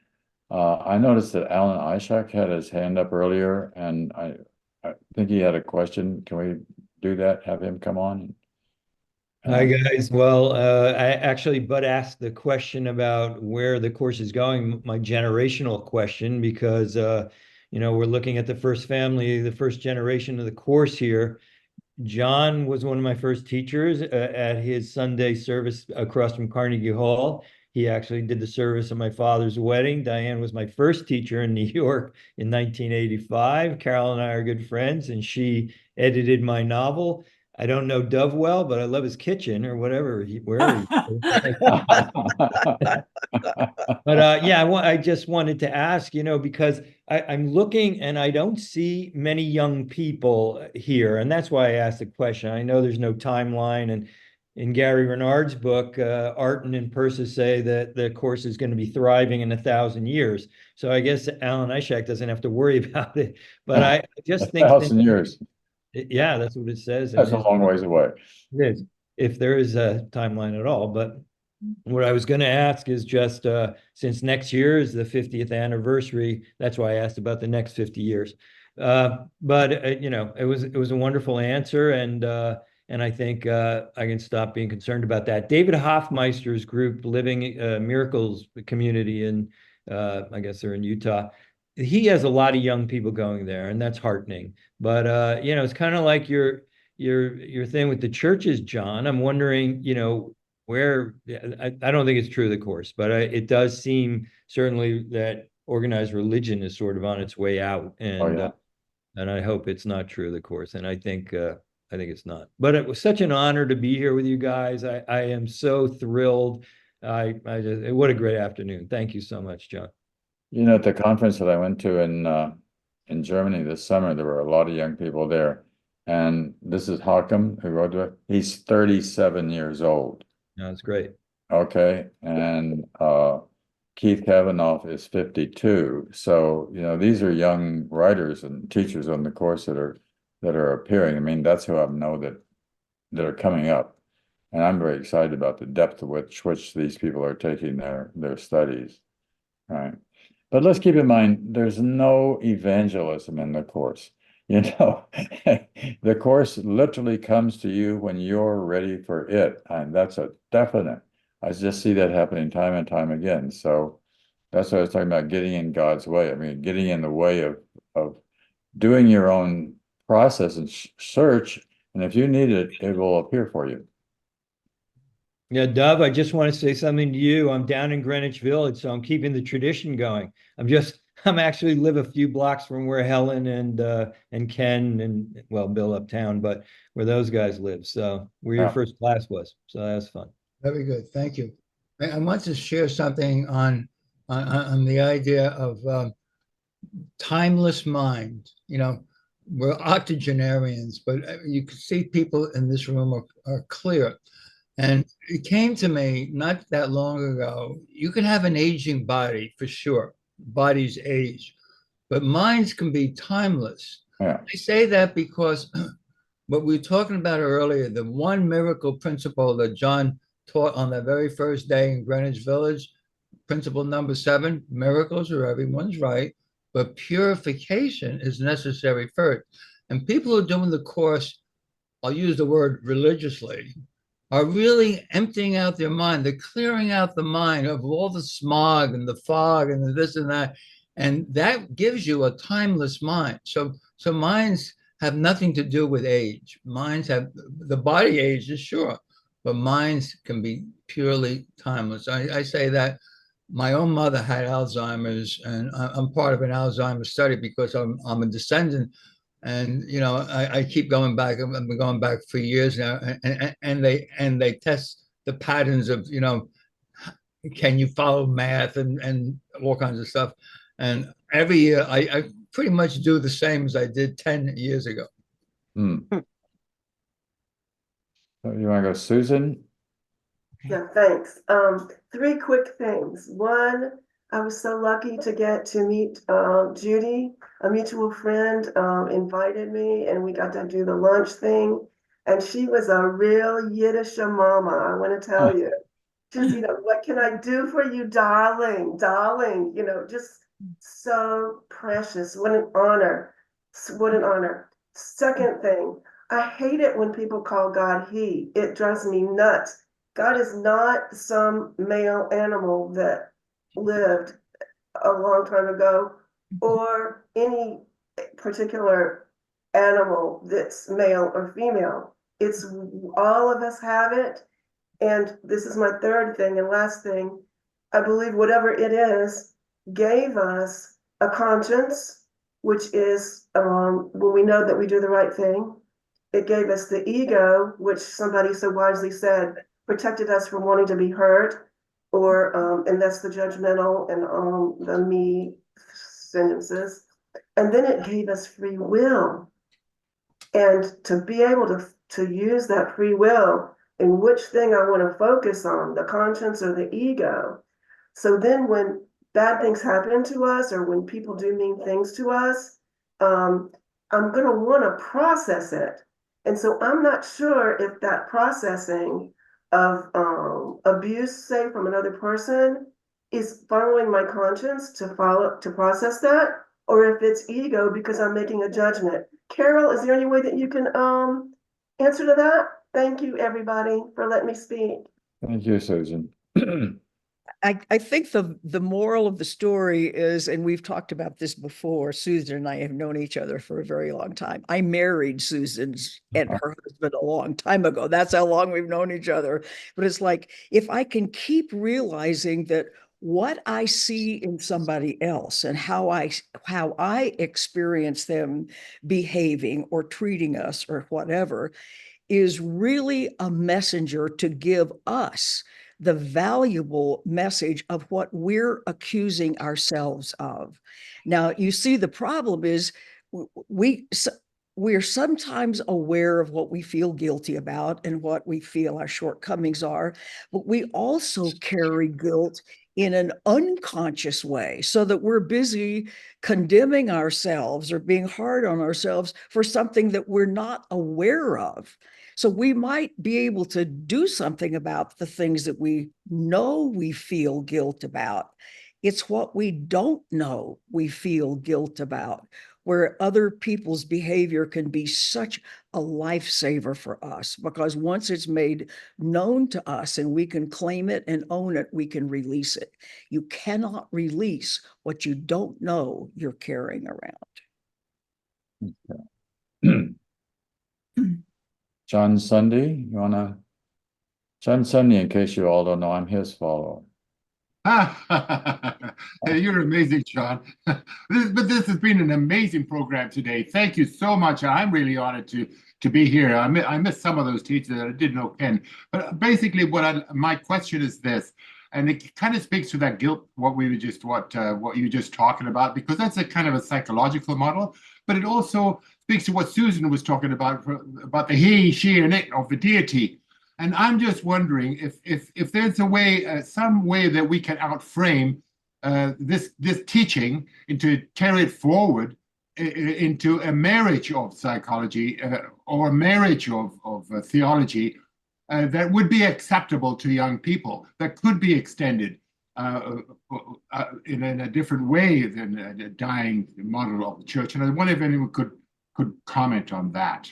I noticed that Alan Ishak had his hand up earlier, and I think he had a question. Can we do that? Have him come on? Hi, guys. Well, I actually Bud asked the question about where the course is going, my generational question, because we're looking at the first family, the first generation of the course here. John was one of my first teachers at his Sunday service across from Carnegie Hall. He actually did the service at my father's wedding. Diane was my first teacher in New York in 1985. Carol and I are good friends, and she edited my novel. I don't know Dove well, but I love his kitchen or whatever, wherever he But yeah, I just wanted to ask, because I'm looking and I don't see many young people here. And that's why I asked the question. I know there's no timeline. And in Gary Renard's book, Artin and Persis say that the course is going to be thriving in 1,000 years. So I guess Alan Ishak doesn't have to worry about it. But I just think 1,000 years. Yeah, that's what it says. That's a long ways away. It is, if there is a timeline at all. But what I was going to ask is just since next year is the 50th anniversary, that's why I asked about the next 50 years. But it was a wonderful answer, and I think I can stop being concerned about that. David Hoffmeister's group, Living Miracles community in I guess they're in Utah. He has a lot of young people going there, and that's heartening. But it's kind of like your thing with the churches, John. I'm wondering, where I don't think it's true, the course, but it does seem certainly that organized religion is sort of on its way out, and and I hope it's not true, the course, and I think it's not. But it was such an honor to be here with you guys. I am so thrilled. I just, what a great afternoon. Thank you so much, John. At the conference that I went to in Germany this summer, there were a lot of young people there. And this is Hakim, who wrote it. He's 37 years old. That's great. Okay. And Keith Kavanaugh is 52. So, these are young writers and teachers on the course that are appearing. I mean, that's who I know that are coming up. And I'm very excited about the depth of which these people are taking their studies. Right. But let's keep in mind, there's no evangelism in the course. The course literally comes to you when you're ready for it. And that's a definite. I just see that happening time and time again. So that's what I was talking about, getting in God's way. I mean, getting in the way of doing your own process and search. And if you need it, it will appear for you. Yeah, Dove, I just want to say something to you. I'm down in Greenwich Village, so I'm keeping the tradition going. I'm actually live a few blocks from where Helen and Ken and Bill uptown, but where those guys live. So where your first class was. So that was fun. Very good. Thank you. I want to share something on the idea of timeless mind. We're octogenarians, but you can see people in this room are clear. And it came to me not that long ago, you can have an aging body for sure. Bodies age, but minds can be timeless. Yeah. I say that because What we were talking about earlier, the one miracle principle that John taught on the very first day in Greenwich Village, principle number 7, miracles are everyone's right, but purification is necessary first. And people who are doing the course, I'll use the word religiously, are really emptying out their mind. They're clearing out the mind of all the smog and the fog and the this and that. And that gives you a timeless mind. So minds have nothing to do with age. Minds have, the body ages, sure, but minds can be purely timeless. I say that my own mother had Alzheimer's, and I'm part of an Alzheimer's study because I'm a descendant. And I keep going back. I've been going back for years now, and they test the patterns of can you follow math and all kinds of stuff. And every year I pretty much do the same as I did 10 years ago. So you want to go, Susan? Yeah, thanks. 3 quick things. One, I was so lucky to get to meet Judy, a mutual friend, invited me, and we got to do the lunch thing. And she was a real Yiddish mama, I want to tell you. Just, what can I do for you, darling, darling? Just so precious. What an honor. What an honor. Second thing, I hate it when people call God he. It drives me nuts. God is not some male animal that lived a long time ago, or any particular animal that's male or female. It's all of us have it. And this is my third thing and last thing. I believe whatever it is gave us a conscience, which is when we know that we do the right thing. It gave us the ego, which somebody so wisely said protected us from wanting to be hurt, and that's the judgmental and the me sentences. And then it gave us free will. And to be able to use that free will in which thing I want to focus on, the conscience or the ego. So then when bad things happen to us or when people do mean things to us, I'm going to want to process it. And so I'm not sure if that processing of abuse, say, from another person is following my conscience to process that, or if it's ego because I'm making a judgment. Carol, is there any way that you can answer to that? Thank you, everybody, for letting me speak. Thank you, Susan. I think the moral of the story is, and we've talked about this before, Susan and I have known each other for a very long time. I married Susan's and her husband a long time ago. That's how long we've known each other. But it's like, if I can keep realizing that what I see in somebody else and how I experience them behaving or treating us or whatever is really a messenger to give us the valuable message of what we're accusing ourselves of. Now, you see, the problem is we're sometimes aware of what we feel guilty about and what we feel our shortcomings are, but we also carry guilt in an unconscious way, so that we're busy condemning ourselves or being hard on ourselves for something that we're not aware of. So we might be able to do something about the things that we know we feel guilt about. It's what we don't know we feel guilt about, where other people's behavior can be such a lifesaver for us, because once it's made known to us and we can claim it and own it, we can release it. You cannot release what you don't know you're carrying around. Okay. John Sunday, John Sunday, in case you all don't know, I'm his follower. Hey, you're amazing, Sean. This has been an amazing program today. Thank you so much. I'm really honored to be here. I missed some of those teachers that I didn't know Ken. But basically, my question is this, and it kind of speaks to that guilt, what you were just talking about, because that's a kind of a psychological model, but it also speaks to what Susan was talking about the he, she, and it of the deity. And I'm just wondering if there's a way, some way that we can outframe this teaching and to carry it forward into a marriage of psychology or a marriage of theology that would be acceptable to young people, that could be extended in a different way than a dying model of the church. And I wonder if anyone could comment on that.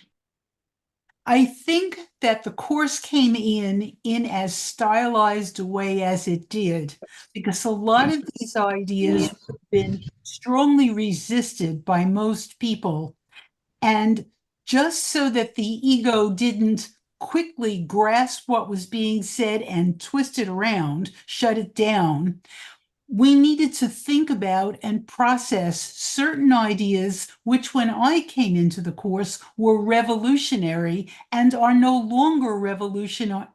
I think that the course came in as stylized a way as it did, because a lot of these ideas have been strongly resisted by most people. And just so that the ego didn't quickly grasp what was being said and twist it around, shut it down, we needed to think about and process certain ideas, which when I came into the course were revolutionary and are no longer revolutionary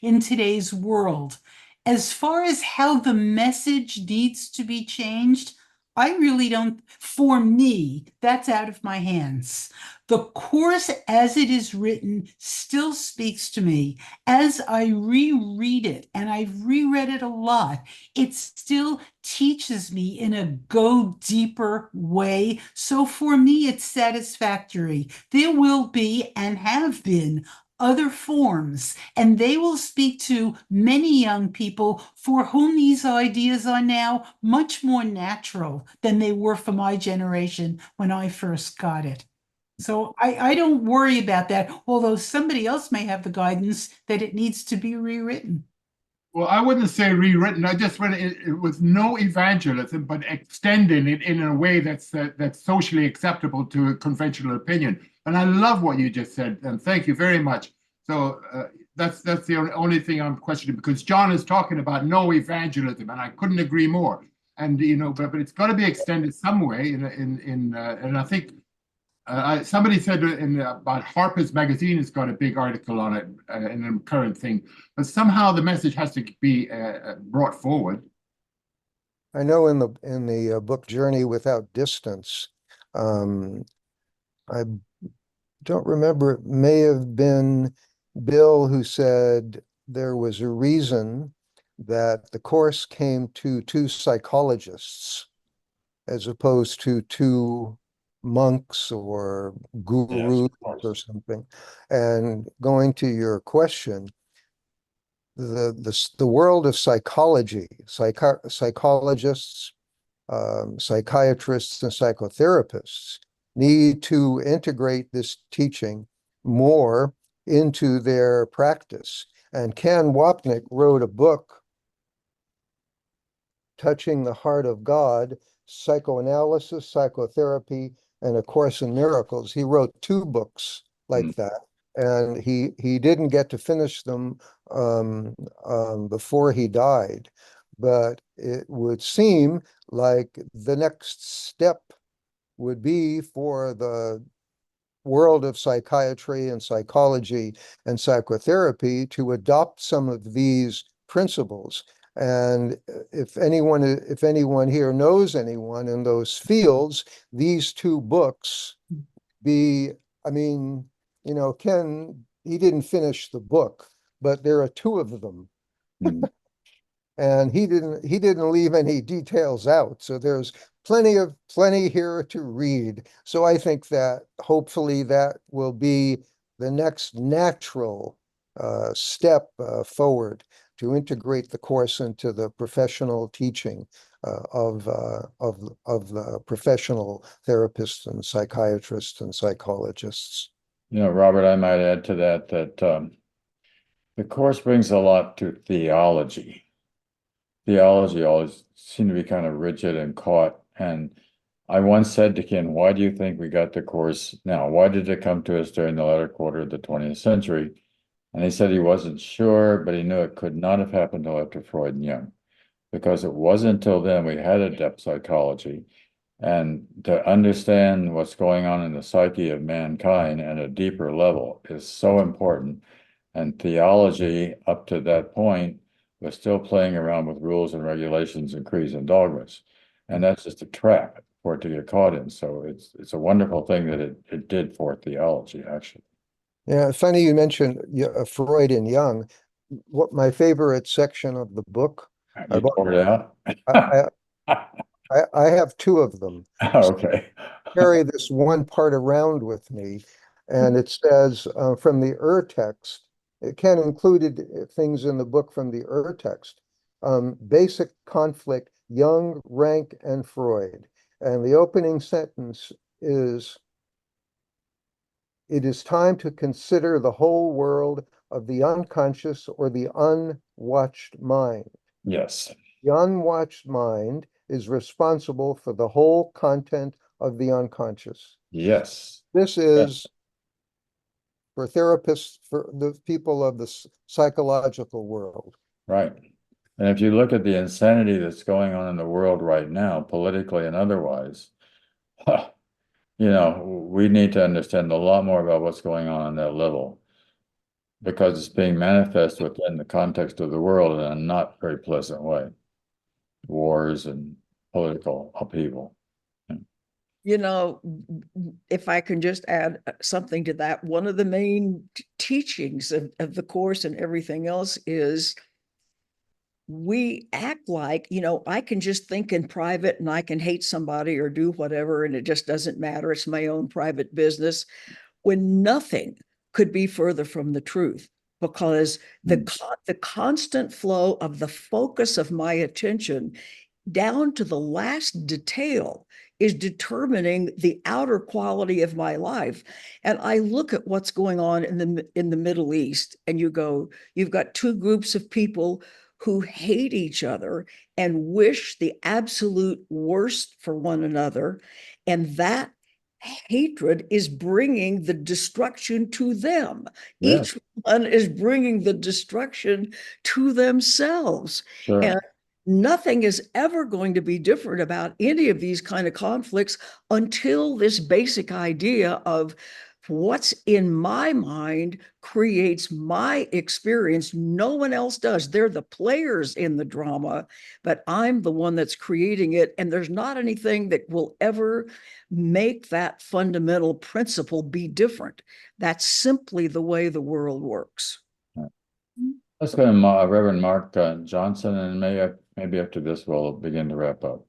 in today's world. As far as how the message needs to be changed, I really don't, for me, that's out of my hands. The course as it is written still speaks to me. As I reread it, and I've reread it a lot, it still teaches me in a go deeper way. So for me, it's satisfactory. There will be and have been other forms, and they will speak to many young people for whom these ideas are now much more natural than they were for my generation when I first got it. So I don't worry about that, although somebody else may have the guidance that it needs to be rewritten. Well, I wouldn't say rewritten. I just read it with no evangelism, but extending it in a way that's socially acceptable to a conventional opinion. And I love what you just said, and thank you very much. So that's the only thing I'm questioning, because John is talking about no evangelism, and I couldn't agree more. And but it's got to be extended some way. And I think somebody said about Harper's Magazine has got a big article on it in a current thing, but somehow the message has to be brought forward. I know in the book Journey Without Distance, I don't remember, it may have been Bill who said there was a reason that the course came to two psychologists as opposed to two monks or gurus or something. And going to your question, the world of psychology, psychologists, psychiatrists, and psychotherapists need to integrate this teaching more into their practice. And Ken Wapnick wrote a book, Touching the Heart of God, Psychoanalysis, Psychotherapy, and A Course in Miracles. He wrote two books like that, and he didn't get to finish them before he died. But it would seem like the next step would be for the world of psychiatry and psychology and psychotherapy to adopt some of these principles. And if anyone here knows anyone in those fields, these two books I mean, Ken, he didn't finish the book, but there are two of them. And he didn't leave any details out. So there's plenty here to read. So I think that hopefully that will be the next natural step forward to integrate the course into the professional teaching of the professional therapists and psychiatrists and psychologists. Robert, I might add to that the course brings a lot to theology. Theology always seemed to be kind of rigid and caught. And I once said to Ken, why do you think we got the course now? Why did it come to us during the latter quarter of the 20th century? And he said he wasn't sure, but he knew it could not have happened until after Freud and Jung, because it wasn't until then we had a depth psychology. And to understand what's going on in the psyche of mankind at a deeper level is so important. And theology up to that point was still playing around with rules and regulations and creeds and dogmas. And that's just a trap for it to get caught in. So it's a wonderful thing that it did for theology, actually. Yeah, funny you mentioned Freud and Jung. What my favorite section of the book, You poured it out? I have two of them. Okay. Carry this one part around with me, and it says from the text. It can include things in the book from the text. Basic conflict, Jung, Rank, and Freud. And the opening sentence is, "It is time to consider the whole world of the unconscious or the unwatched mind. Yes. The unwatched mind is responsible for the whole content of the unconscious." Yes. This is for therapists, for the people of the psychological world. Right. And if you look at the insanity that's going on in the world right now, politically and otherwise, we need to understand a lot more about what's going on that level, because it's being manifest within the context of the world in a not very pleasant way. Wars and political upheaval. If I can just add something to that, one of the main teachings of the course and everything else is we act like, I can just think in private and I can hate somebody or do whatever, and it just doesn't matter. It's my own private business, when nothing could be further from the truth, because the constant flow of the focus of my attention down to the last detail is determining the outer quality of my life. And I look at what's going on in the Middle East, and you've got two groups of people who hate each other and wish the absolute worst for one another. And that hatred is bringing the destruction to them. Yeah. Each one is bringing the destruction to themselves. Sure. And nothing is ever going to be different about any of these kind of conflicts until this basic idea of what's in my mind creates my experience. No one else does. They're the players in the drama, but I'm the one that's creating it. And there's not anything that will ever make that fundamental principle be different. That's simply the way the world works. Let's go to Reverend Mark Johnson, and maybe after this we'll begin to wrap up.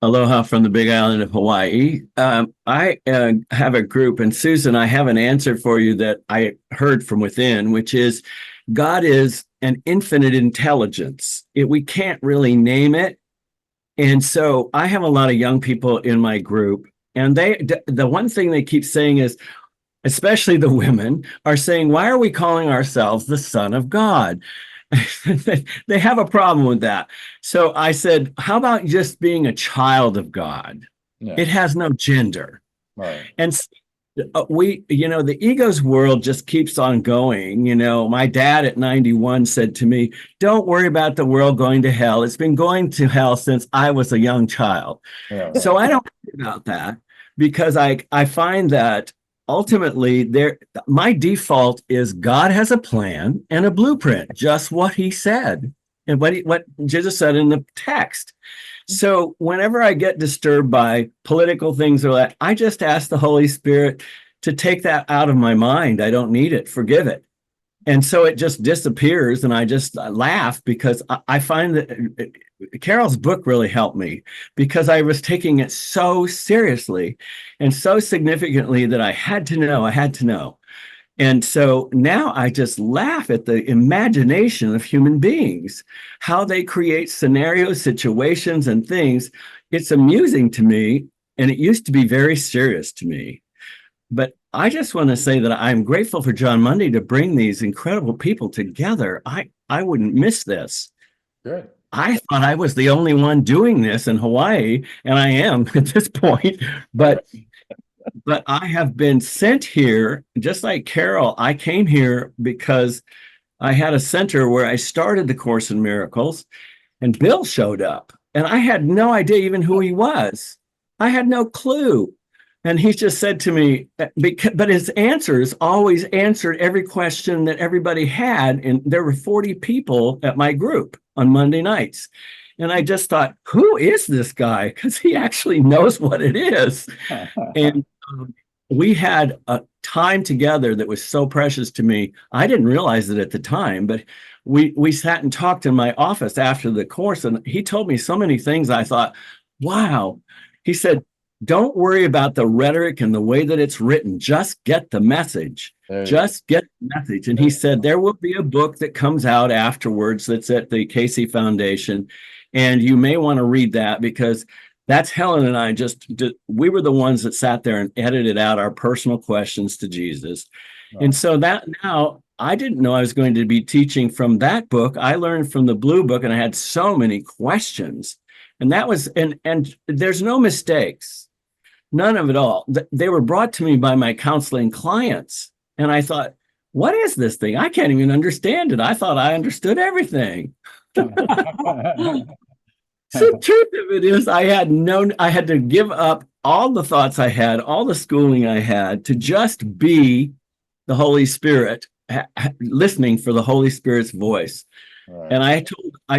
Aloha from the Big Island of Hawaii. I have a group, and Susan, I have an answer for you that I heard from within, which is God is an infinite intelligence. We can't really name it. And so I have a lot of young people in my group, and the one thing they keep saying is, especially the women, are saying, why are we calling ourselves the Son of God? They have a problem with that. So I said, how about just being a child of God? Yeah. It has no gender. Right. And the ego's world just keeps on going. My dad at 91 said to me, don't worry about the world going to hell. It's been going to hell since I was a young child. Yeah, right. So I don't worry about that, because I find that ultimately my default is God has a plan and a blueprint, just what he said and what Jesus said in the text. So whenever I get disturbed by political things or that, I just ask the Holy Spirit to take that out of my mind. I don't need it. Forgive it. And so it just disappears, and I just laugh, because I find that Carol's book really helped me, because I was taking it so seriously and so significantly that I had to know. And so now I just laugh at the imagination of human beings, how they create scenarios, situations, and things. It's amusing to me, and it used to be very serious to me. But I just want to say that I'm grateful for John Mundy to bring these incredible people together. I wouldn't miss this. Good. I thought I was the only one doing this in Hawaii, and I am at this point. But I have been sent here, just like Carol. I came here because I had a center where I started the Course in Miracles, and Bill showed up, and I had no idea even who he was. I had no clue. And he just said to me, but his answers always answered every question that everybody had. And there were 40 people at my group on Monday nights. And I just thought, who is this guy? Because he actually knows what it is. And we had a time together that was so precious to me. I didn't realize it at the time, but we sat and talked in my office after the course, and he told me so many things. I thought, wow. He said, don't worry about the rhetoric and the way that it's written. Just get the message. There you go. Just get the message. And he said, there will be a book that comes out afterwards that's at the Casey Foundation. And you may want to read that, because that's Helen and I we were the ones that sat there and edited out our personal questions to Jesus. Right. And so that now I didn't know I was going to be teaching from that book. I learned from the Blue Book, and I had so many questions. And that was, and there's no mistakes, none of it all. They were brought to me by my counseling clients. And I thought, what is this thing? I can't even understand it. I thought I understood everything. So the truth of it is, I had to give up all the thoughts I had, all the schooling I had, to just be the Holy Spirit, listening for the Holy Spirit's voice. Right. And I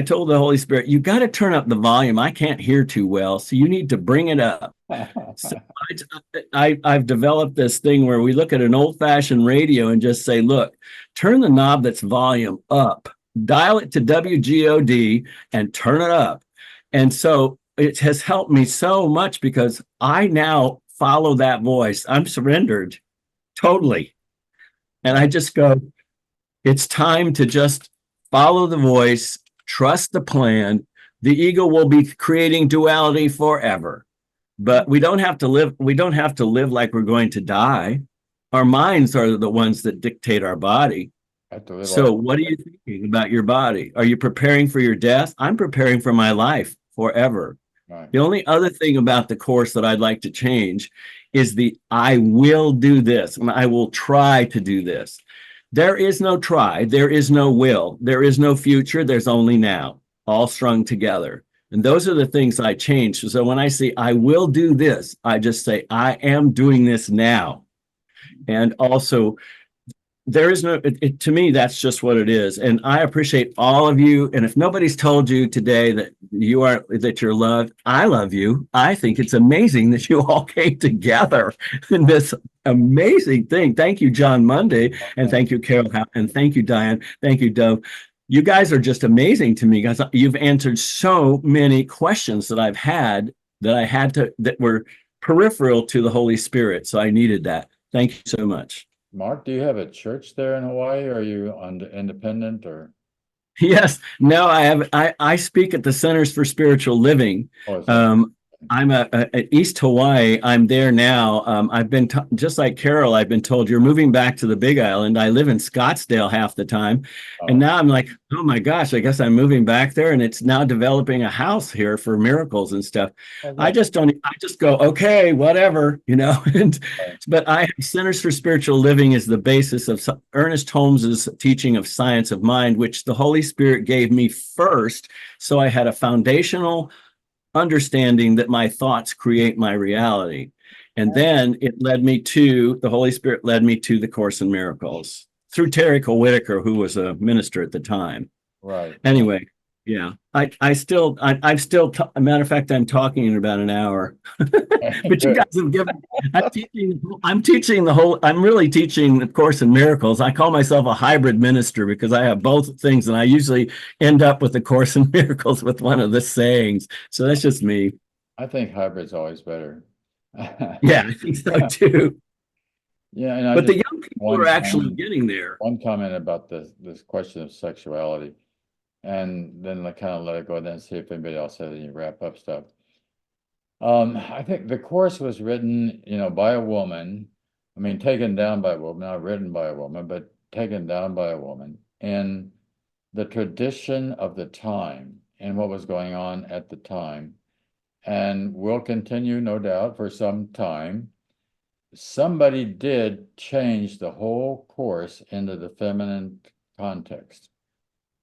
told the Holy Spirit, you got to turn up the volume. I can't hear too well, so you need to bring it up. So I've developed this thing where we look at an old-fashioned radio and just say, look, turn the knob that's volume up, dial it to WGOD and turn it up. And so it has helped me so much, because I now follow that voice. I'm surrendered totally. And I just go, it's time to just follow the voice, trust the plan. The ego will be creating duality forever. But we don't have to live like we're going to die. Our minds are the ones that dictate our body. So what are you thinking about your body? Are you preparing for your death? I'm preparing for my life forever. Right. The only other thing about the course that I'd like to change is I will do this, and I will try to do this. There is no try, there is no will, there is no future, there's only now, all strung together. And those are the things I change. So when I say I will do this, I just say I am doing this now. And also, there is no, to me, that's just what it is. And I appreciate all of you. And if nobody's told you today that you're loved, I love you. I think it's amazing that you all came together in this amazing thing. Thank you, John Mundy. And thank you, Carol. And thank you, Diane. Thank you, Dove. You guys are just amazing to me, guys. You've answered so many questions that I've had that were peripheral to the Holy Spirit. So I needed that. Thank you so much. Mark, do you have a church there in Hawaii? Or are you independent or? Yes, no, I speak at the Centers for Spiritual Living. I'm at East Hawaii. I'm there now. I've been just like Carol. I've been told you're moving back to the Big Island. I live in Scottsdale half the time, and now I'm like, oh my gosh, I guess I'm moving back there, and it's now developing a house here for miracles and stuff. I just go, okay, whatever, But I have Centers for Spiritual Living is the basis of Ernest Holmes's teaching of science of mind, which the Holy Spirit gave me first. So I had a foundational understanding that my thoughts create my reality. And then the Holy Spirit led me to the Course in Miracles through Terry Cole Whitaker, who was a minister at the time. Right. Anyway, yeah, a matter of fact, I'm talking in about an hour, but you guys have given, I'm really teaching the Course in Miracles. I call myself a hybrid minister because I have both things, and I usually end up with the Course in Miracles with one of the sayings. So that's just me. I think hybrid's always better. Yeah, I think so too. Yeah, but the young people are actually getting there. One comment about this question of sexuality. And then I kind of let it go and then see if anybody else has any wrap up stuff. I think the course was written, by a woman. I mean, taken down by a woman, not written by a woman, but taken down by a woman. And the tradition of the time and what was going on at the time, and will continue, no doubt, for some time. Somebody did change the whole course into the feminine context.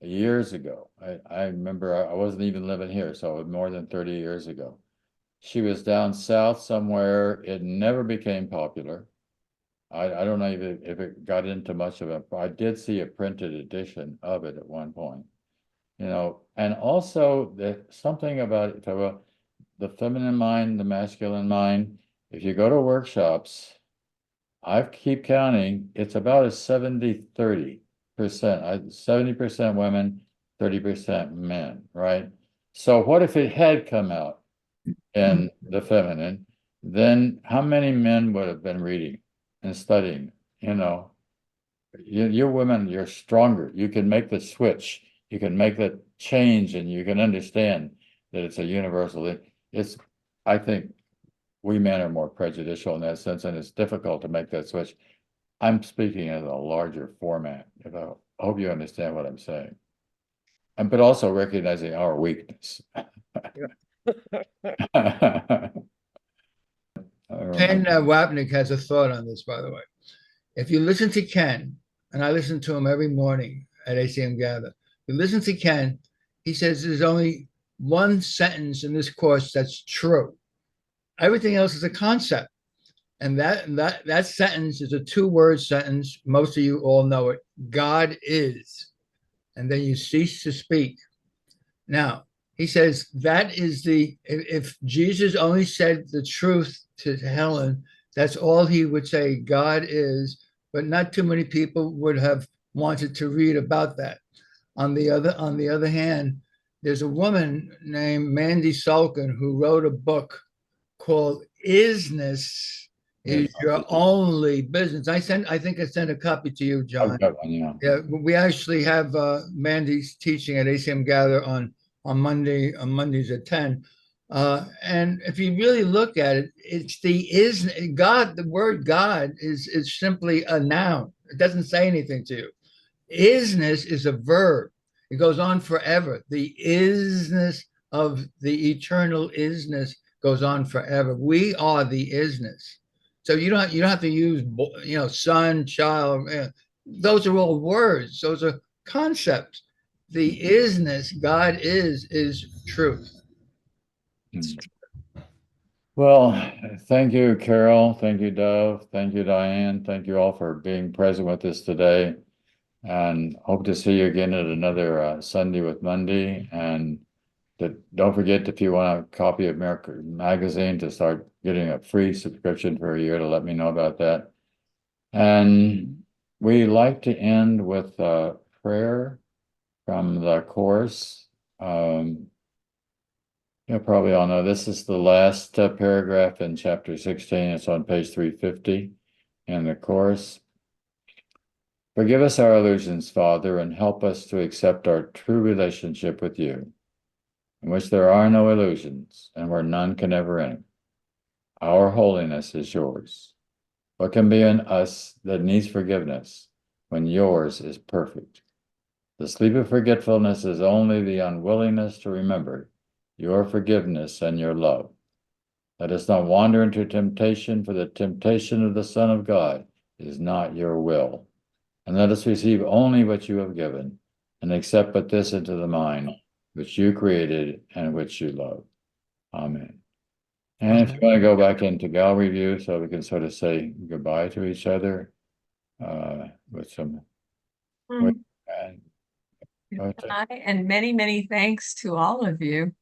Years ago. I remember I wasn't even living here, so more than 30 years ago. She was down south somewhere. It never became popular. I don't know if it got into much of it. I did see a printed edition of it at one point. And also something about the feminine mind, the masculine mind. If you go to workshops, I keep counting, it's about a 70-30%. 70% women, 30% men, right? So what if it had come out in the feminine? Then how many men would have been reading and studying? You know, you're women, you're stronger. You can make the switch. You can make the change, and you can understand that it's a universal. I think we men are more prejudicial in that sense, and it's difficult to make that switch. I'm speaking in a larger format. I hope you understand what I'm saying. But also recognizing our weakness. Ken Wapnick has a thought on this, by the way. If you listen to Ken, and I listen to him every morning at ACM Gather, if you listen to Ken, he says there's only one sentence in this course that's true. Everything else is a concept. And that sentence is a 2-word sentence. Most of you all know it. God is. And then you cease to speak. Now, he says that is if Jesus only said the truth to Helen, that's all he would say, God is, but not too many people would have wanted to read about that. On the other hand, there's a woman named Mandy Sulkin who wrote a book called Isness is Your Only Business. I think I sent a copy to you, John. Yeah, we actually have Mandy's teaching at ACM Gather on Mondays at 10. And if you really look at it, it's God. The word God is simply a noun. It doesn't say anything to you. Isness is a verb. It goes on forever. The isness of the eternal isness goes on forever. We are the isness. So you don't have to use son, child. Those are all words. Those are concepts. The isness, God is truth. Well, thank you, Carol. Thank you, Dove. Thank you, Diane. Thank you all for being present with us today. And hope to see you again at another Sunday with Mundy. And don't forget, if you want a copy of America Magazine, to start getting a free subscription for a year, to let me know about that. And we like to end with a prayer from the course. You probably all know this is the last paragraph in chapter 16. It's on page 350 in the course. Forgive us our illusions, Father, and help us to accept our true relationship with you, in which there are no illusions and where none can ever enter. Our holiness is yours. What can be in us that needs forgiveness when yours is perfect? The sleep of forgetfulness is only the unwillingness to remember your forgiveness and your love. Let us not wander into temptation, for the temptation of the Son of God is not your will. And let us receive only what you have given, and accept but this into the mind, which you created and which you love. Amen. And if you want to go back into gallery view so we can sort of say goodbye to each other with some. Goodbye, and many, many thanks to all of you.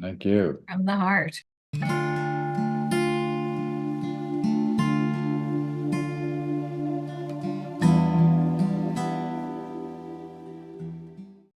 Thank you. From the heart.